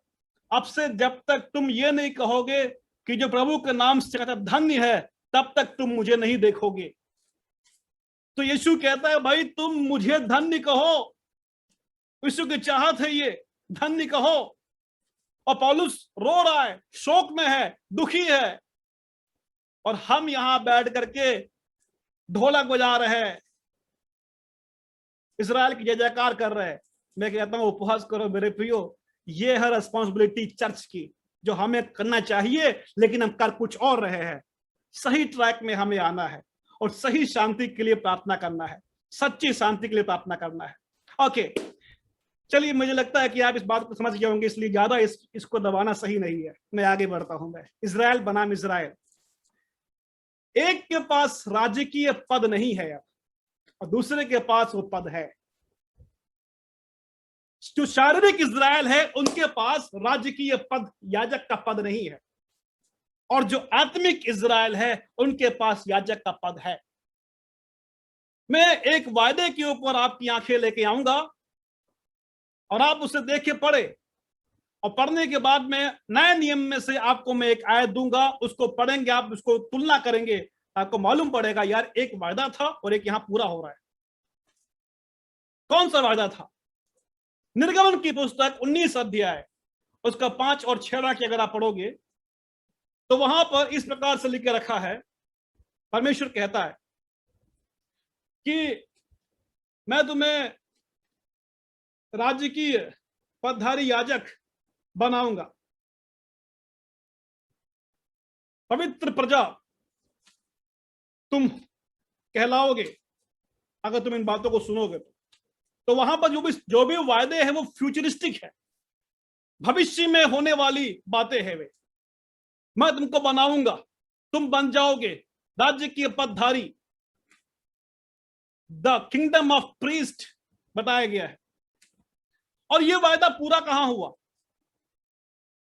अब से जब तक तुम ये नहीं कहोगे कि जो प्रभु के नाम से कहता धन्य है, तब तक तुम मुझे नहीं देखोगे। तो यीशु कहता है, भाई तुम मुझे धन्य कहो। यीशु की चाहत है ये, धन्य कहो। और पौलुस रो रहा है, शोक में है, दुखी है, और हम यहां बैठ करके ढोलक बजा रहे हैं, इजराइल की जय जयकार कर रहे हैं। मैं कहता हूं उपवास करो मेरे प्रियो, ये है रिस्पॉन्सिबिलिटी चर्च की, जो हमें करना चाहिए, लेकिन हम कर कुछ और रहे हैं। सही ट्रैक में हमें आना है और सही शांति के लिए प्रार्थना करना है, सच्ची शांति के लिए प्रार्थना करना है। ओके, चलिए, मुझे लगता है कि आप इस बात को समझ गए होंगे, इसलिए ज्यादा इसको दबाना सही नहीं है। मैं आगे बढ़ता हूं। मैं इजराइल बनाम इजराइल, एक के पास राजकीय पद नहीं है और दूसरे के पास वो पद है। जो शारीरिक इजराइल है उनके पास राजकीय पद, याजक का पद नहीं है, और जो आत्मिक इजराइल है उनके पास याजक का पद है। मैं एक वायदे के ऊपर आपकी आंखें लेके आऊंगा और आप उसे देख के पढ़े, और पढ़ने के बाद में नए नियम में से आपको मैं एक आयत दूंगा, उसको पढ़ेंगे, आप उसको तुलना करेंगे, आपको मालूम पड़ेगा यार एक वायदा था और एक यहां पूरा हो रहा है। कौन सा वायदा था? निर्गमन की पुस्तक 19 अध्याय, उसका 5 और 6 वाक्य अगर आप पढ़ोगे तो वहां पर इस प्रकार से लिख के रखा है, परमेश्वर कहता है कि मैं तुम्हें राजकीय पदधारी याजक बनाऊंगा, पवित्र प्रजा तुम कहलाओगे अगर तुम इन बातों को सुनोगे। तो वहां पर जो भी वायदे हैं वो फ्यूचरिस्टिक है, भविष्य में होने वाली बातें हैं वे। मैं तुमको बनाऊंगा, तुम बन जाओगे राज्य की पदधारी, द किंगडम ऑफ प्रीस्ट बताया गया है। और यह वायदा पूरा कहां हुआ?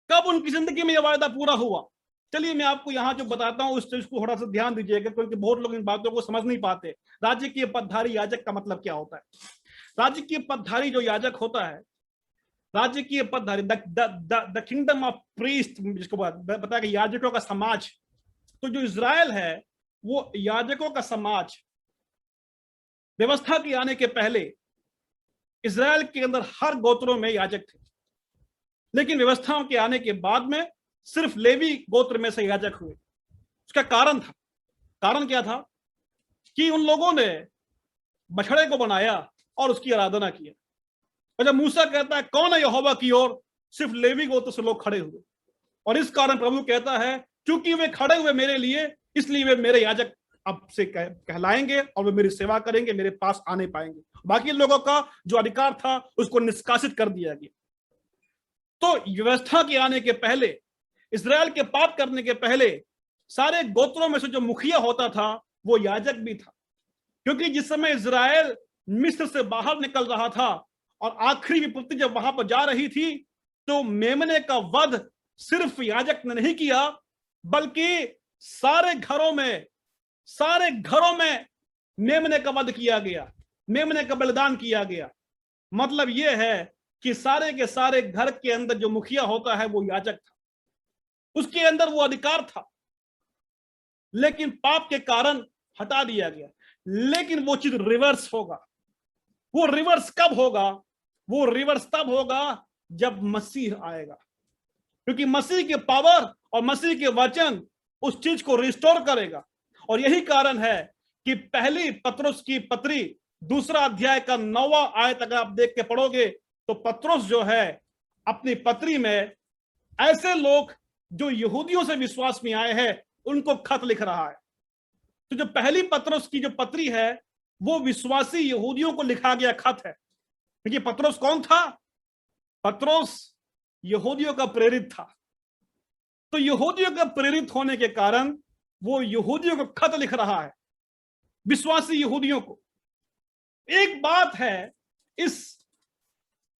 कब उनकी जिंदगी में यह वायदा पूरा हुआ? चलिए मैं आपको यहां जो बताता हूं उस चीज को थोड़ा सा ध्यान दीजिएगा, क्योंकि बहुत लोग इन बातों को समझ नहीं पाते। राज्य की पदधारी याजक का मतलब क्या होता है? राज्य की पदधारी जो याजक होता है, राज्य की पदधारी, द किंगडम ऑफ प्रीस्ट, जिसको बताया कि याजकों का समाज। तो जो इजराइल है वो याजकों का समाज। व्यवस्था के आने के पहले इजराइल के अंदर हर गोत्रों में याजक थे, लेकिन व्यवस्थाओं के आने के बाद में सिर्फ लेवी गोत्र में से याजक हुए। उसका कारण था, कारण क्या था? कि उन लोगों ने बछड़े को बनाया और उसकी आराधना किया। और जब मूसा कहता है कौन है यहोवा की ओर, सिर्फ लेवी गोत्र से लोग खड़े हुए। और इस कारण प्रभु कहता है क्योंकि वे खड़े हुए मेरे लिए, इसलिए वे मेरे याजक अब से कहलाएंगे और वे मेरी सेवा करेंगे, मेरे पास आने पाएंगे। बाकी लोगों का जो अधिकार था उसको निष्कासित कर दिया गया। तो व्यवस्था के आने के पहले, इजराइल के पाप करने के पहले, सारे गोत्रों में से जो मुखिया होता था वो याजक भी था। क्योंकि जिस समय इजराइल मिस्र से बाहर निकल रहा था और आखिरी विपत्ति जब वहां पर जा रही थी, तो मेमने का वध सिर्फ याजक ने नहीं किया, बल्कि सारे घरों में मेमने का वध किया गया, मेमने का बलिदान किया गया। मतलब यह है कि सारे के सारे घर के अंदर जो मुखिया होता है वो याजक था, उसके अंदर वो अधिकार था, लेकिन पाप के कारण हटा दिया गया। लेकिन वो चीज रिवर्स होगा। वो रिवर्स कब होगा? वो रिवर्स तब होगा जब मसीह आएगा, क्योंकि मसीह के पावर और मसीह के वचन उस चीज को रिस्टोर करेगा। और यही कारण है कि पहली पत्रुस की पत्री 2 अध्याय का 9वां आयत अगर आप देख के पढ़ोगे तो पत्रुस जो है अपनी पत्री में ऐसे लोग जो यहूदियों से विश्वास में आए हैं उनको खत लिख रहा है। तो जो पहली पत्रुस की जो पत्री है वो विश्वासी यहूदियों को लिखा गया खत है। क्योंकि पत्रुस कौन था? पत्रुस यहूदियों का प्रेरित था। तो यहूदियों का प्रेरित होने के कारण वो यहूदियों को खत लिख रहा है, विश्वासी यहूदियों को। एक बात है इस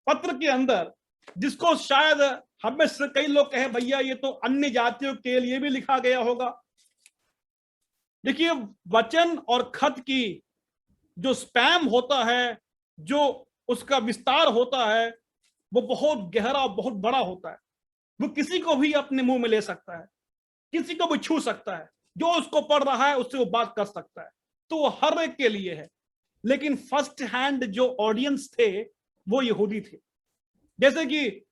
पत्र के अंदर जिसको शायद हम में से कई लोग कहे भैया ये तो अन्य जातियों के लिए भी लिखा गया होगा। देखिए, वचन और खत की जो स्पैम होता है, जो उसका विस्तार होता है, वो बहुत गहरा और बहुत बड़ा होता है। वो किसी को भी अपने मुंह में ले सकता है, किसी को भी छू सकता है। जो उसको पढ़ रहा है उससे वो बात कर सकता है, तो वो हर एक के लिए है। लेकिन फर्स्ट हैंड जो ऑडियंस थे वो यहूदी थे। जैसे कि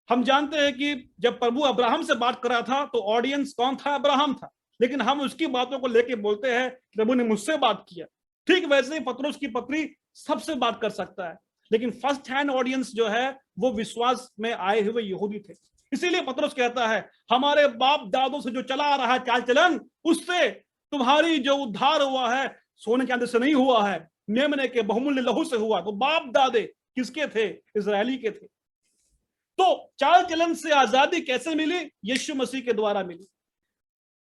हम जानते हैं कि जब प्रभु अब्राहम से बात कर रहा था तो ऑडियंस कौन था? अब्राहम था। लेकिन हम उसकी बातों को लेके बोलते हैं प्रभु ने मुझसे बात किया। ठीक वैसे ही पतरस की पत्री सबसे बात कर सकता है, लेकिन फर्स्ट हैंड ऑडियंस जो है वो विश्वास में आए हुए यहूदी थे। इसीलिए पतरस कहता है हमारे बाप दादों से जो चला आ रहा है चाल चलन, उससे तुम्हारी जो उद्धार हुआ है सोने चांदी से नहीं हुआ है, मेमने के बहुमूल्य लहू से हुआ। तो बाप दादे किसके थे? इजरायली के थे। तो चाल चलन से आजादी कैसे मिली? यीशु मसीह के द्वारा मिली।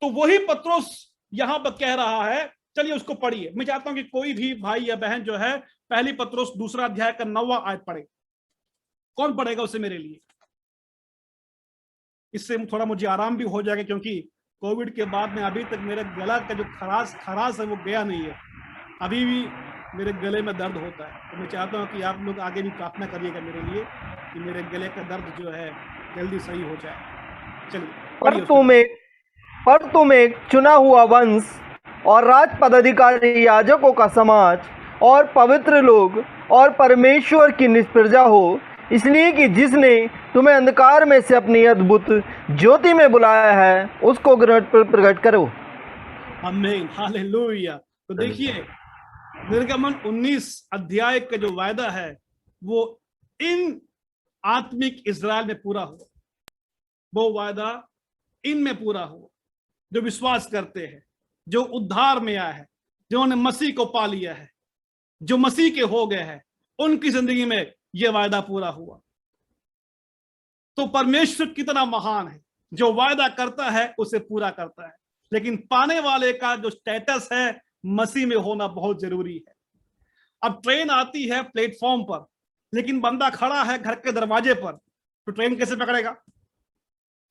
तो वही पतरस यहां पर कह रहा है। चलिए उसको पढ़िए। मैं चाहता हूं कि कोई भी भाई या बहन जो है पहली पतरस 2 अध्याय का 9वां आयत पढ़े। कौन पढ़ेगा उसे मेरे लिए? इससे थोड़ा मुझे आराम भी हो जाएगा, क्योंकि कोविड के बाद में अभी तक मेरे गला का जो खराश है वो गया नहीं है। अभी भी मेरे गले में दर्द होता है। तो मैं चाहता हूं कि आप लोग आगे भी प्रार्थना करिएगा मेरे लिए कि मेरे गले का दर्द जो है जल्दी सही हो जाए। चलिए। पर तुम एक चुना हुआ वंश और राज पदाधिकारी, याजकों का समाज और पवित्र लोग और परमेश्वर की निज प्रजा हो, इसलिए कि जिसने तुम्हें अंधकार में से अपनी अद्भुत ज्योति में बुलाया है उसको प्रकट करो। आमीन, हालेलुया। तो देखिए, निर्गमन 19 अध्याय का जो वायदा है वो इन आत्मिक इजराइल में पूरा हुआ। वो वायदा इनमें पूरा हुआ जो विश्वास करते हैं, जो उद्धार में आए हैं, जिन्होंने मसीह को पा लिया है, जो मसीह के हो गए हैं, उनकी जिंदगी में यह वायदा पूरा हुआ। तो परमेश्वर कितना महान है, जो वायदा करता है उसे पूरा करता है। लेकिन पाने वाले का जो स्टेटस है मसीह में होना बहुत जरूरी है। अब ट्रेन आती है प्लेटफॉर्म पर, लेकिन बंदा खड़ा है घर के दरवाजे पर, तो ट्रेन कैसे पकड़ेगा?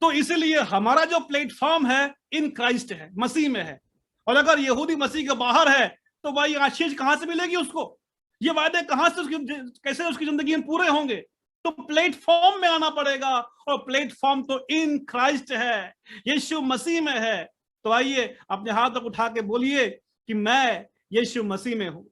तो इसलिए हमारा जो प्लेटफॉर्म है इन क्राइस्ट है, मसीह में है। और अगर यहूदी मसीह के बाहर है तो भाई आशीष कहां से मिलेगी उसको? ये वायदे कहां से कैसे उसकी जिंदगी में पूरे होंगे? तो प्लेटफॉर्म में आना पड़ेगा, और प्लेटफॉर्म तो इन क्राइस्ट है, यीशु मसीह में है। तो आइए अपने हाथ तक उठा के बोलिए कि मैं यीशु मसीह में हूं,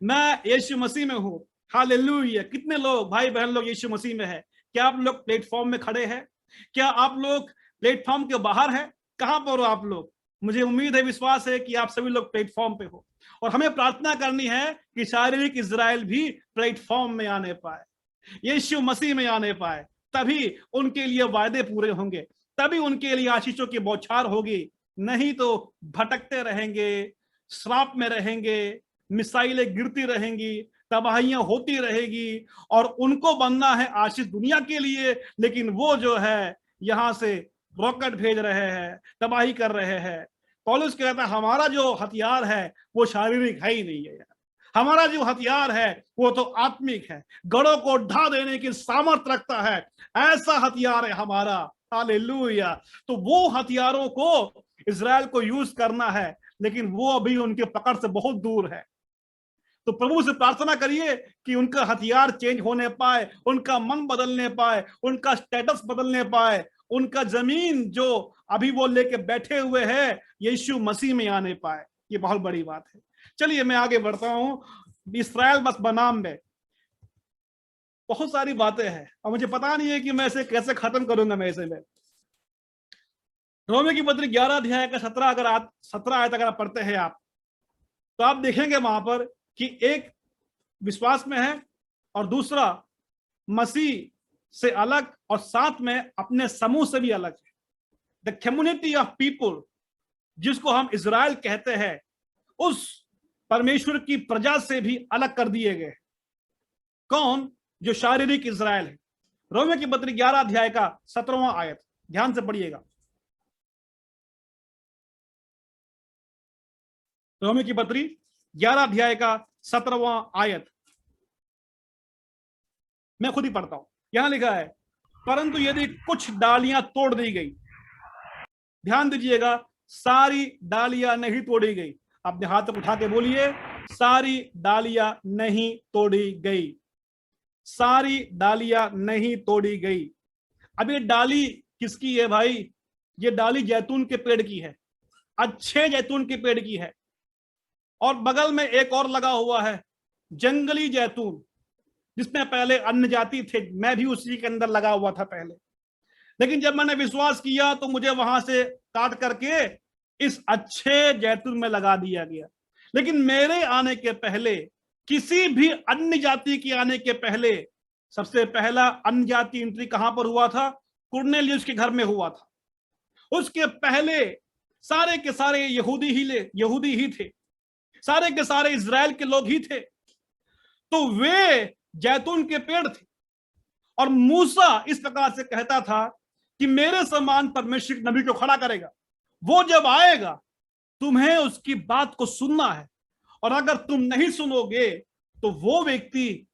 मैं यीशु मसीह में हूं। हालेलुया। कितने लोग भाई बहन लोग यीशु मसीह में है? क्या आप लोग प्लेटफॉर्म में खड़े हैं? क्या आप लोग प्लेटफॉर्म के बाहर हैं? कहां पर हो आप लोग? मुझे उम्मीद है, विश्वास है कि आप सभी लोग प्लेटफॉर्म पे हो। और हमें प्रार्थना करनी है कि शारीरिक इजराइल भी प्लेटफॉर्म में आने पाए, यीशु मसीह में आने पाए। तभी उनके लिए वायदे पूरे होंगे, तभी उनके लिए आशीषों की बौछार होगी। नहीं तो भटकते रहेंगे, श्राप में रहेंगे, मिसाइलें गिरती रहेंगी, तबाहियां होती रहेगी, और उनको बनना है आशीष दुनिया के लिए, लेकिन वो जो है यहां से रॉकेट भेज रहे हैं, तबाही कर रहे हैं। पौलुस कहता है हमारा जो हथियार है वो शारीरिक है ही नहीं है यार। हमारा जो हथियार है वो तो आत्मिक है, गढ़ों को ढा देने की सामर्थ्य रखता है, ऐसा हथियार है हमारा। हालेलुया। तो वो हथियारों को इजराइल को यूज करना है, लेकिन वो अभी उनके पकड़ से बहुत दूर है। तो प्रभु से प्रार्थना करिए कि उनका हथियार चेंज होने पाए, उनका मन बदलने पाए, उनका स्टेटस बदलने पाए, उनका जमीन जो अभी वो लेके बैठे हुए हैं यीशु मसीह में आने पाए। ये बहुत बड़ी बात है। चलिए मैं आगे बढ़ता हूं। इस्राएल बस बनाम में बहुत सारी बातें हैं और मुझे पता नहीं है कि मैं इसे कैसे खत्म करूंगा। मैं इसे रोमियो की पत्री 11 अध्याय का 17 आयत अगर आप पढ़ते हैं आप, तो आप देखेंगे वहां पर कि एक विश्वास में है और दूसरा मसीह से अलग, और साथ में अपने समूह से भी अलग है। द कम्युनिटी ऑफ पीपुल, जिसको हम इजराइल कहते हैं, उस परमेश्वर की प्रजा से भी अलग कर दिए गए। कौन? जो शारीरिक इजराइल है। रोमियो की पत्री 11 अध्याय का 17वां आयत ध्यान से पढ़िएगा। रोमियो की पत्री 11 अध्याय का 17वां आयत मैं खुद ही पढ़ता हूं। यहां लिखा है, परंतु यदि कुछ डालियां तोड़ दी गई, ध्यान दीजिएगा, सारी डालियां नहीं तोड़ी गई। अपने हाथ उठा के बोलिए, सारी डालियां नहीं तोड़ी गई, सारी डालियां नहीं तोड़ी गई। अब ये डाली किसकी है भाई? ये डाली जैतून के पेड़ की है, अच्छे जैतून के पेड़ की है, और बगल में एक और लगा हुआ है, जंगली जैतून, जिसमें पहले अन्य जाति थे। मैं भी उसी के अंदर लगा हुआ था पहले, लेकिन जब मैंने विश्वास किया तो मुझे वहां से काट करके इस अच्छे जैतून में लगा दिया गया। लेकिन मेरे आने के पहले, किसी भी अन्य जाति के आने के पहले, सबसे पहला अन्य जाति एंट्री कहां पर हुआ था? कुरनेलियुस के घर में हुआ था। उसके पहले सारे के सारे यहूदी ही थे, सारे के सारे इजराइल के लोग ही थे। तो वे जैतून के पेड़ थे, और मूसा इस प्रकार से कहता था कि मेरे समान परमेश्वर नबी को खड़ा करेगा, वो जब आएगा तुम्हें उसकी बात को सुनना है, और अगर तुम नहीं सुनोगे तो वो व्यक्ति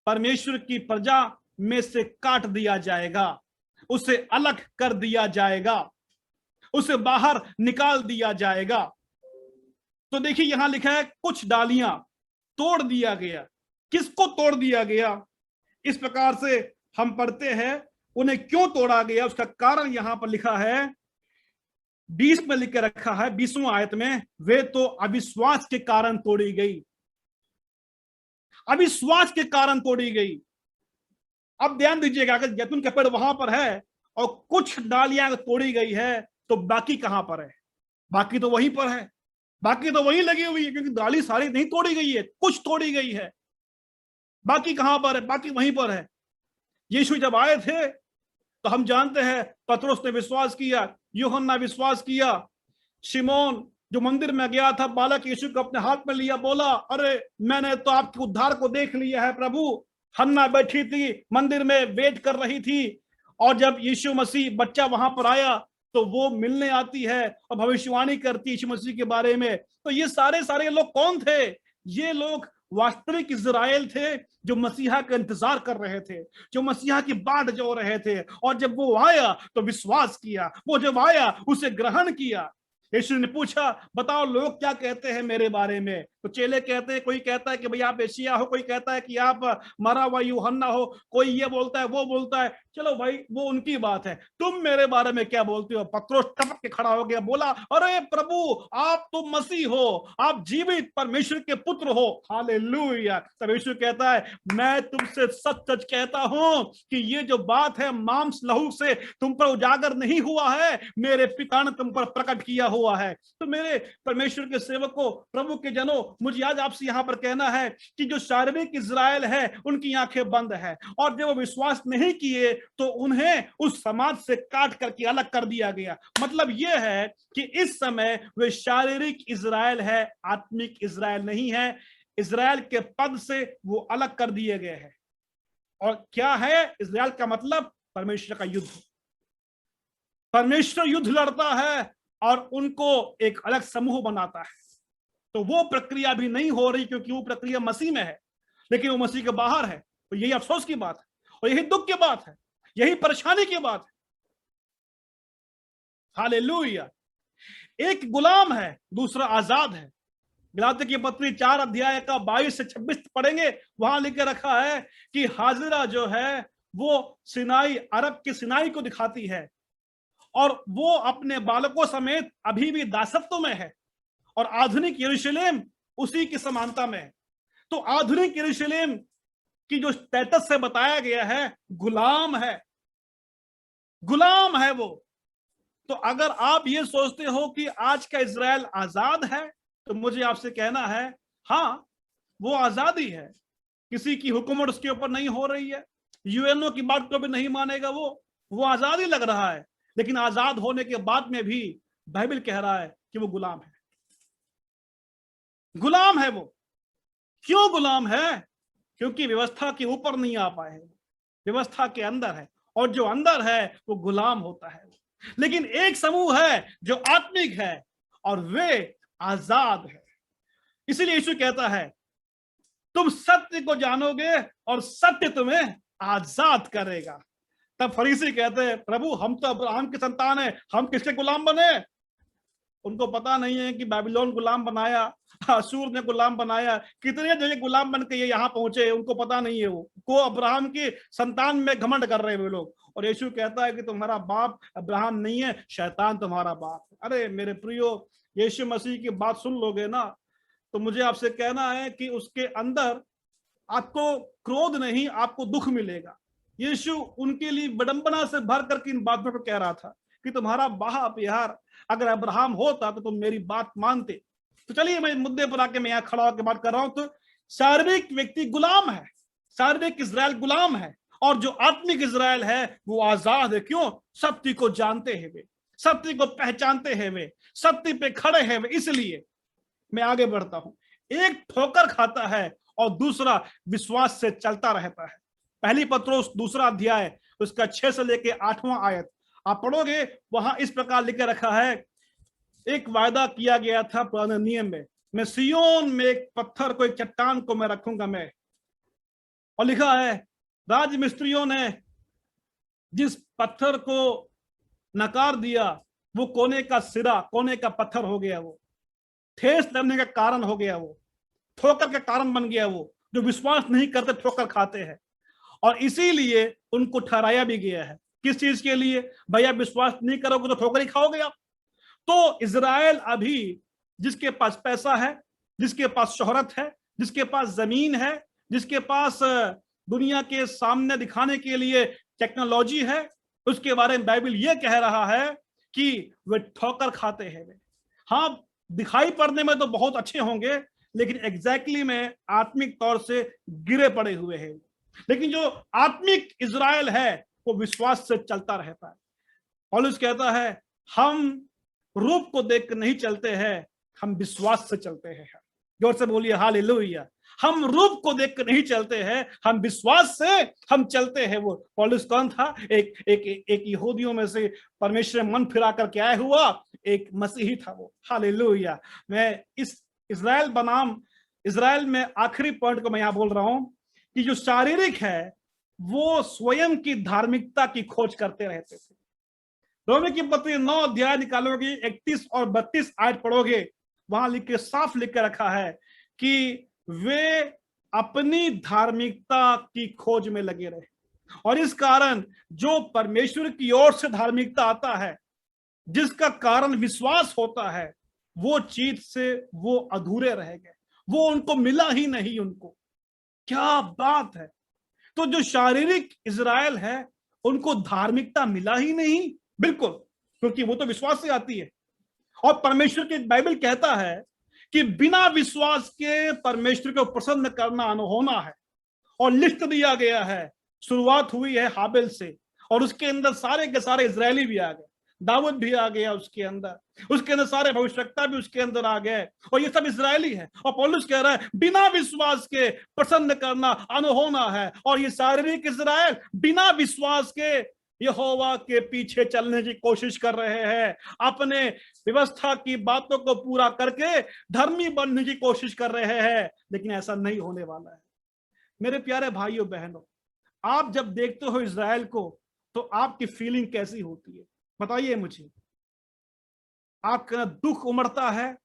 परमेश्वर की प्रजा में से काट दिया जाएगा, उसे अलग कर दिया जाएगा, उसे बाहर निकाल दिया जाएगा। तो देखिए यहां लिखा है कुछ डालियां तोड़ दिया गया। किसको तोड़ दिया गया? इस प्रकार से हम पढ़ते हैं, उन्हें क्यों तोड़ा गया उसका कारण यहां पर लिखा है, 20 में लिख के रखा है, 20वां आयत में, वे तो अविश्वास के कारण तोड़ी गई, अविश्वास के कारण तोड़ी गई। अब ध्यान दीजिएगा, अगर जैतून का पेड़ वहां पर है और कुछ डालियां तोड़ी गई है, तो बाकी कहां पर है? बाकी तो वहीं पर है, बाकी तो वहीं लगी हुई है, क्योंकि डाली सारी नहीं तोड़ी गई है, कुछ तोड़ी गई है। बाकी कहां पर है? बाकी वहीं पर है। यीशु जब आए थे तो हम जानते हैं पतरस ने विश्वास किया, यूहन्ना विश्वास किया, शिमोन जो मंदिर में गया था, बालक यीशु को अपने हाथ में लिया, बोला, अरे मैंने तो आपके उद्धार को देख लिया है प्रभु। हन्ना बैठी थी मंदिर में, वेट कर रही थी, और जब यीशु मसीह बच्चा वहां पर आया तो वो मिलने आती है और भविष्यवाणी करती यीशु मसीह के बारे में। तो ये सारे लोग कौन थे? ये लोग वास्तविक इजराइल थे, जो मसीहा का इंतजार कर रहे थे, जो मसीहा की बाट जो रहे थे, और जब वो आया तो विश्वास किया, वो जब आया उसे ग्रहण किया। यीशु ने पूछा, बताओ लोग क्या कहते हैं मेरे बारे में? तो चेले कहते हैं, कोई कहता है कि भाई आप एशिया हो, कोई कहता है कि आप मरा हुआ यूहन्ना हो, कोई ये बोलता है, वो बोलता है। चलो भाई वो उनकी बात है, तुम मेरे बारे में क्या बोलते हो? पतरस टपक के खड़ा हो गया, बोला, अरे प्रभु आप तो मसीह हो, आप जीवित परमेश्वर के पुत्र हो। हालेलुया। तब यीशु कहता है, मैं तुमसे सच सच कहता हूं कि ये जो बात है मांस लहू से तुम पर उजागर नहीं हुआ है, मेरे पिता ने तुम पर प्रकट किया हुआ है। तो मेरे परमेश्वर के सेवकों, प्रभु के जनों, मुझे आज आपसे यहां पर कहना है कि जो शारीरिक इजराइल है उनकी आंखें बंद है, और जब वो विश्वास नहीं किए तो उन्हें उस समाज से काट करके अलग कर दिया गया। मतलब यह है कि इस समय वे शारीरिक इजराइल है, आत्मिक इजराइल नहीं है। इजराइल के पद से वो अलग कर दिए गए हैं। और क्या है इजराइल का मतलब? परमेश्वर का युद्ध। परमेश्वर युद्ध लड़ता है और उनको एक अलग समूह बनाता है। तो वो प्रक्रिया भी नहीं हो रही, क्योंकि वो प्रक्रिया मसीह में है, लेकिन वो मसीह के बाहर है। तो यही अफसोस की बात है, और यही दुख की बात है, यही परेशानी की बात है। हालेलुया। एक गुलाम है, दूसरा आजाद है। गलातियों की पत्री 4 अध्याय का 22 से 26 पढ़ेंगे, वहां लिख के रखा है कि हाजिरा जो है वो सिनाई, अरब की सिनाई को दिखाती है, और वो अपने बालकों समेत अभी भी दासत्व में है, और आधुनिक यरूशलेम उसी की समानता में है। तो आधुनिक यरूशलेम की जो स्टेटस से बताया गया है, गुलाम है, गुलाम है वो। तो अगर आप ये सोचते हो कि आज का इजराइल आजाद है, तो मुझे आपसे कहना है, हाँ वो आजादी है, किसी की हुकूमत उसके ऊपर नहीं हो रही है, यूएनओ की बात को भी नहीं मानेगा वो आजादी लग रहा है। लेकिन आजाद होने के बाद में भी बाइबल कह रहा है कि वो गुलाम है। गुलाम है वो। क्यों गुलाम है? क्योंकि व्यवस्था के ऊपर नहीं आ पाए, व्यवस्था के अंदर है, और जो अंदर है वो गुलाम होता है। लेकिन एक समूह है जो आत्मिक है, और वे आजाद है। इसलिए यीशु कहता है, तुम सत्य को जानोगे और सत्य तुम्हें आजाद करेगा। तब फरीसी कहते हैं, प्रभु हम तो अब्राहम की संतान है, हम किसके गुलाम बने? उनको पता नहीं है कि बाबिलोन गुलाम बनाया, अशूर ने गुलाम बनाया, कितने जगह गुलाम बन के ये यहाँ पहुंचे, उनको पता नहीं है। वो को अब्राहम की संतान में घमंड कर रहे हैं वे लोग। और यीशु कहता है कि तुम्हारा बाप अब्राहम नहीं है, शैतान तुम्हारा बाप। अरे मेरे प्रियो, यीशु मसीह की बात सुन लोगे ना, तो मुझे आपसे कहना है कि उसके अंदर आपको क्रोध नहीं, आपको दुख मिलेगा। यीशु उनके लिए विडंबना से भर करके इन बातों को कह रहा था कि तुम्हारा बाप यार अगर अब्राहम होता तो तुम मेरी बात मानते। तो चलिए मैं मुद्दे पर आके मैं यहाँ खड़ा होकर बात कर रहा हूं। तो शारीरिक व्यक्ति गुलाम है, शारीरिक इजराइल गुलाम है, और जो आत्मिक इजराइल है वो आजाद है। क्यों? सत्य को जानते हैं वे, सत्य को पहचानते हैं वे, सत्य पे खड़े हैं वे। इसलिए मैं आगे बढ़ता हूं। एक ठोकर खाता है और दूसरा विश्वास से चलता रहता है। पहली पत्रोस 2 अध्याय उसका 6 से लेके 8वां आयत आप पढ़ोगे, वहां इस प्रकार लिखे रखा है, एक वायदा किया गया था पुराने नियम में, मैं सियोन में एक पत्थर को, एक चट्टान को मैं रखूंगा मैं। और लिखा है राज मिस्त्रियों ने जिस पत्थर को नकार दिया वो कोने का सिरा, कोने का पत्थर हो गया, वो ठेस लगने का कारण हो गया, वो ठोकर का कारण बन गया। वो जो विश्वास नहीं करते ठोकर खाते हैं, और इसीलिए उनको ठहराया भी गया है। किस चीज के लिए? भैया विश्वास नहीं करोगे तो ठोकर ही खाओगे आप। तो इजराइल अभी जिसके पास पैसा है, जिसके पास शोहरत है, जिसके पास जमीन है, जिसके पास दुनिया के सामने दिखाने के लिए टेक्नोलॉजी है, उसके बारे में बाइबल ये कह रहा है कि वे ठोकर खाते हैं। हाँ, दिखाई पड़ने में तो बहुत अच्छे होंगे, लेकिन एग्जैक्टली में आत्मिक तौर से गिरे पड़े हुए हैं। लेकिन जो आत्मिक इजराइल है वो विश्वास से चलता रहता है। पौलुस कहता है हम रूप को देख कर नहीं चलते हैं, हम विश्वास से चलते हैं। जोर से बोलिए हालेलुया। हम रूप को देख कर नहीं चलते हैं, हम विश्वास से हम चलते हैं। वो पौलुस कौन था? एक यहूदियों में से परमेश्वर मन फिरा करके आया हुआ एक मसीही था वो। हालेलुया। मैं इस इजराइल में आखिरी पॉइंट को मैं यहां बोल रहा हूं कि जो शारीरिक है वो स्वयं की धार्मिकता की खोज करते रहते थे। रोमी की पत्री 9 अध्याय निकालोगे, 31 और 32 आयत पढ़ोगे, वहां साफ लिख के रखा है कि वे अपनी धार्मिकता की खोज में लगे रहे, और इस कारण जो परमेश्वर की ओर से धार्मिकता आता है, जिसका कारण विश्वास होता है, वो चीज से वो अधूरे रह गए, वो उनको मिला ही नहीं उनको। क्या बात है! तो जो शारीरिक इजराइल है उनको धार्मिकता मिला ही नहीं, बिल्कुल, क्योंकि वो तो विश्वास से आती है। और परमेश्वर की बाइबल कहता है कि बिना विश्वास के परमेश्वर को प्रसन्न करना अनहोना है। और लिस्ट दिया गया है, शुरुआत हुई है हाबिल से, और उसके अंदर सारे के सारे इजरायली भी आ गए, दाऊद भी आ गया उसके अंदर सारे भविष्यवक्ता भी उसके अंदर आ गए, और ये सब इजरायली है। और पौलुस कह रहा है बिना विश्वास के प्रसन्न करना अनहोना है। और ये शारीरिक इजराइल बिना विश्वास के यहोवा के पीछे चलने की कोशिश कर रहे हैं, अपने व्यवस्था की बातों को पूरा करके धर्मी बनने की कोशिश कर रहे हैं, लेकिन ऐसा नहीं होने वाला है। मेरे प्यारे भाइयों बहनों, आप जब देखते हो इजराइल को तो आपकी फीलिंग कैसी होती है? बताइए मुझे। आपके अंदर दुख उमड़ता है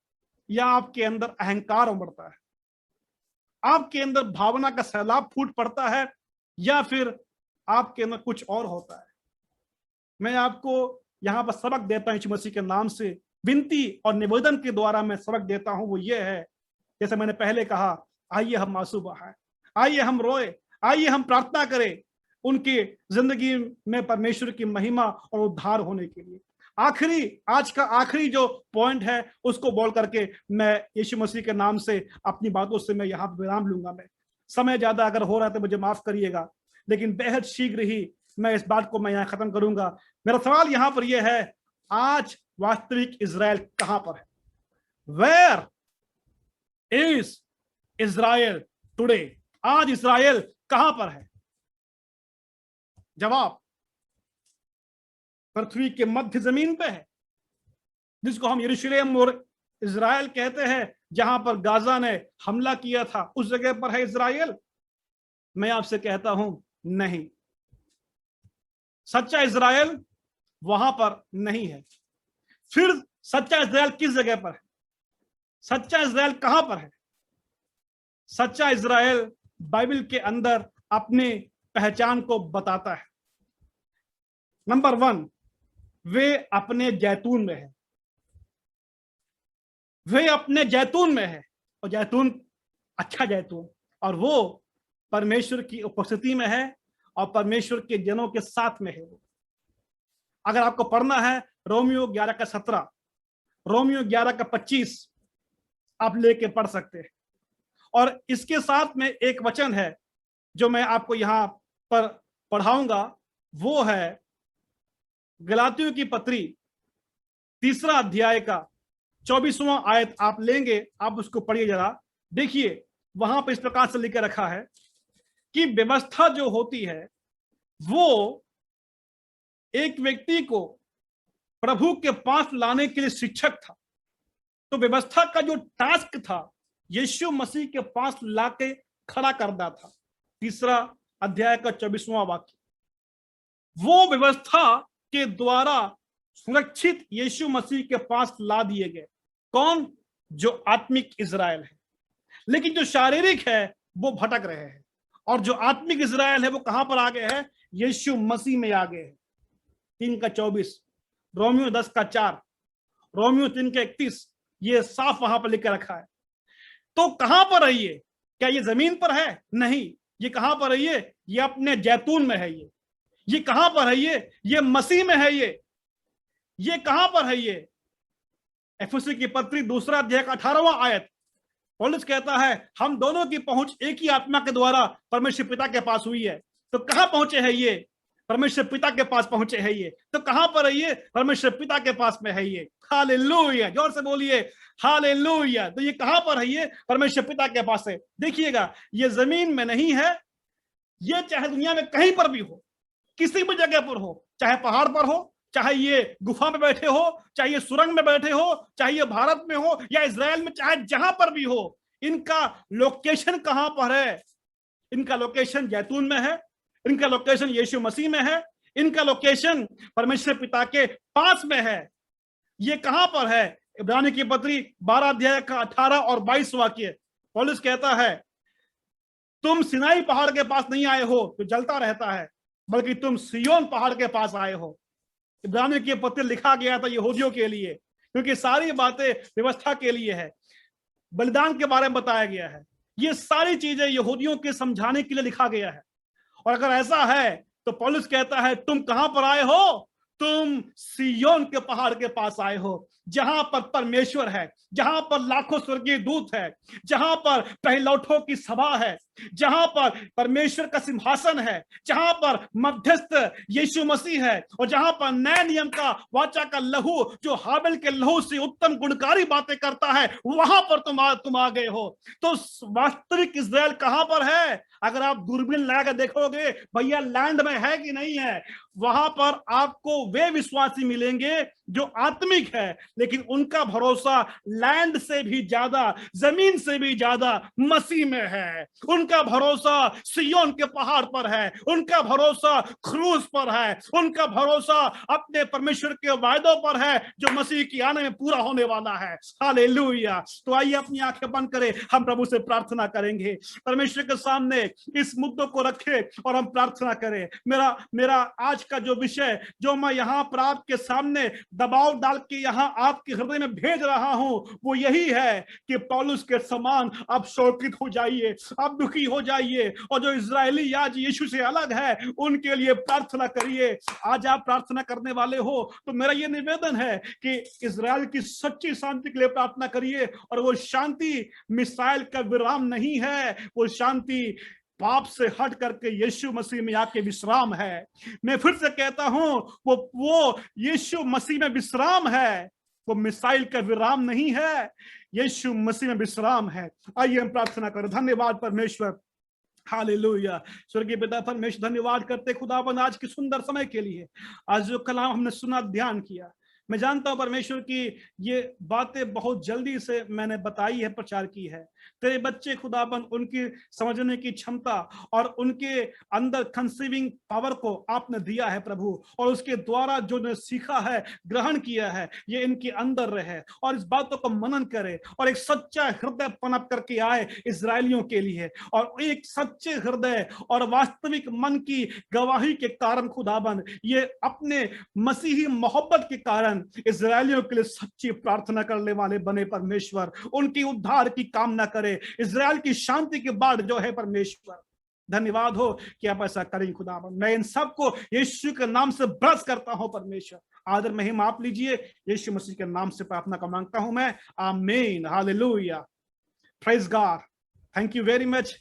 या आपके अंदर अहंकार उमड़ता है? आपके अंदर भावना का सैलाब फूट पड़ता है या फिर आपके अंदर कुछ और होता है? मैं आपको यहां पर सबक देता हूं यीशु मसीह के नाम से, विनती और निवेदन के द्वारा मैं सबक देता हूं। वो ये है, जैसे मैंने पहले कहा, आइए हम आंसू बहाएं, आइए हम रोए, आइए हम प्रार्थना करें उनकी जिंदगी में परमेश्वर की महिमा और उद्धार होने के लिए। आज का आखिरी जो पॉइंट है उसको बोल करके मैं यीशु मसीह के नाम से अपनी बातों से मैं यहाँ विराम लूंगा। मैं समय ज्यादा अगर हो रहा है तो मुझे माफ करिएगा, लेकिन बेहद शीघ्र ही मैं इस बात को मैं यहाँ खत्म करूंगा। मेरा सवाल यहाँ पर यह है, आज वास्तविक इजराइल कहां पर है? Where is Israel today? आज इजराइल कहां पर है? जवाब, पृथ्वी के मध्य जमीन पे है, जिसको हम यरूशलेम और इजराइल कहते हैं, जहां पर गाजा ने हमला किया था, उस जगह पर है इजराइल? मैं आपसे कहता हूं नहीं। सच्चा इज़राइल वहां पर नहीं है। फिर सच्चा इज़राइल किस जगह पर है? सच्चा इज़राइल कहां पर है? सच्चा इज़राइल बाइबल के अंदर अपनी पहचान को बताता है। नंबर 1, वे अपने जैतून में है। वे अपने जैतून में है, और जैतून अच्छा जैतून, और वो परमेश्वर की उपस्थिति में है और परमेश्वर के जनों के साथ में है। अगर आपको पढ़ना है रोमियो 11 का 17, रोमियो 11 का 25 आप लेके पढ़ सकते हैं। और इसके साथ में एक वचन है जो मैं आपको यहां पर पढ़ाऊंगा, वो है गलातियों की पत्री 3 अध्याय का 24वां आयत। आप लेंगे, आप उसको पढ़िए जरा, देखिए वहां पर इस प्रकार से लिखकर रखा है कि व्यवस्था जो होती है वो एक व्यक्ति को प्रभु के पास लाने के लिए शिक्षक था। तो व्यवस्था का जो टास्क था यीशु मसीह के पास लाके खड़ा करना था। 3 अध्याय का 24वां वाक्य, वो व्यवस्था के द्वारा सुरक्षित यीशु मसीह के पास ला दिए गए। कौन? जो आत्मिक इज़राइल है। लेकिन जो शारीरिक है वो भटक रहे हैं, और जो आत्मिक इज़राइल है वो कहां पर आ गए हैं? यीशु मसीह में आ गए हैं। 3 का 24, रोमियो 10 का 4, रोमियो 3 का 31, ये साफ वहां पर लिखकर रखा है। तो कहां पर है ये? क्या ये जमीन पर है? नहीं। ये कहां पर है? ये अपने जैतून में है। ये कहां पर है? ये मसीह में है। ये कहां पर है? ये एफएससी की पत्री 2 अध्याय का 18वां आयत, पौलुस कहता है हम दोनों की पहुंच एक ही आत्मा के द्वारा परमेश्वर पिता के पास हुई है। तो कहां पहुंचे हैं ये? परमेश्वर पिता के पास पहुंचे हैं ये। तो कहां पर है ये? परमेश्वर पिता के पास में है ये। हालेलुया, जोर से बोलिए हालेलुया। तो ये कहां पर है? ये परमेश्वर पिता के पास है। देखिएगा, ये जमीन में नहीं है, ये चाहे दुनिया में कहीं पर भी हो, किसी भी जगह पर हो, चाहे पहाड़ पर हो, चाहे ये गुफा में बैठे हो, चाहे ये सुरंग में बैठे हो, चाहे ये भारत में हो या इजराइल में, चाहे जहां पर भी हो, इनका लोकेशन कहां पर है? इनका लोकेशन जैतून में है, इनका लोकेशन यीशु मसीह में है, इनका लोकेशन परमेश्वर पिता के पास में है। ये कहां पर है? इब्रानी की पत्री 12 अध्याय का 18 और 22 वाक्य, पौलुस कहता है तुम सिनाई पहाड़ के पास नहीं आए हो तो जलता रहता है, बल्कि तुम सियोन पहाड़ के पास आए हो। इब्रानी के पत्र लिखा गया था यहूदियों के लिए, क्योंकि सारी बातें व्यवस्था के लिए है, बलिदान के बारे में बताया गया है। ये सारी चीजें यहूदियों के समझाने के लिए लिखा गया है। और अगर ऐसा है तो पौलुस कहता है तुम कहां पर आए हो? तुम सियोन के पहाड़ के पास आए हो, जहां पर परमेश्वर है, जहां पर लाखों स्वर्गीय दूत है, जहां पर पहिलौठों की सभा है, जहां पर परमेश्वर का सिंहासन है, जहां पर मध्यस्थ यीशु मसीह है, और जहां पर नए नियम का वाचा का लहू जो हाबिल के लहू से उत्तम गुणकारी बातें करता है, वहां पर तुम आ गए हो। तो वास्तविक इज़राइल कहां पर है? अगर आप दूरबीन लगाकर देखोगे भैया लैंड में है कि नहीं है, वहां पर आपको वे विश्वासी मिलेंगे जो आत्मिक है, लेकिन उनका भरोसा लैंड से भी ज्यादा, जमीन से भी ज्यादा मसीह में है। उनका भरोसा सियोन के पहाड़ पर है, उनका भरोसा क्रूस पर है, उनका भरोसा अपने परमेश्वर के वायदों पर है जो मसीह की आने में पूरा होने वाला है। हालेलुया। तो आइए अपनी आंखें बंद करें, हम प्रभु से प्रार्थना करेंगे, परमेश्वर के सामने इस मुद्दों को रखें और हम प्रार्थना करें। मेरा आज का जो विषय जो मैं यहाँ पर आपके सामने दबाव डाल के यहाँ आपके हृदय में भेज रहा हूं वो यही है कि पौलुस के समान आप शोकित हो जाइए, आप दुखी हो जाइए, और जो इजरायली आज यीशु से अलग है उनके लिए प्रार्थना करिए। आज आप प्रार्थना करने वाले हो तो मेरा ये निवेदन है कि इजराइल की सच्ची शांति के लिए प्रार्थना करिए, और वो शांति मिसाइल का विराम नहीं है, वो शांति पाप से हट करके यीशु मसीह में आके विश्राम है। मैं फिर से कहता हूं वो यीशु मसीह में विश्राम है, वो मिसाइल का विराम नहीं है, यीशु मसीह में विश्राम है। आइए हम प्रार्थना करें। धन्यवाद परमेश्वर, हालेलुया। स्वर्गीय पिता परमेश्वर, धन्यवाद करते खुदाबंद आज के सुंदर समय के लिए, आज जो कलाम हमने सुना, ध्यान किया, मैं जानता हूं परमेश्वर की ये बातें बहुत जल्दी से मैंने बताई है, प्रचार की है। तेरे बच्चे खुदाबंद उनकी समझने की क्षमता और उनके अंदर कंसीविंग पावर को आपने दिया है प्रभु, और उसके द्वारा जो ने सीखा है, ग्रहण किया है, ये इनके अंदर रहे और इस बातों को मनन करे और एक सच्चा हृदय पनप करके आए इजरायलियों के लिए, और एक सच्चे हृदय और वास्तविक मन की गवाही के कारण खुदाबंद ये अपने मसीही मोहब्बत के कारण इजरायलियों के लिए सच्ची प्रार्थना करने वाले बने। परमेश्वर उनकी उद्धार की कामना करे, इजराइल की शांति के बाद जो है परमेश्वर, धन्यवाद हो कि आप ऐसा करें खुदाबंद। मैं इन सबको यीशु के नाम से ब्रश करता हूं परमेश्वर, आदर महिमा आप लीजिए, यीशु मसीह के नाम से प्रार्थना का मांगता हूं मैं, आमीन, hallelujah, praise God, thank you very much.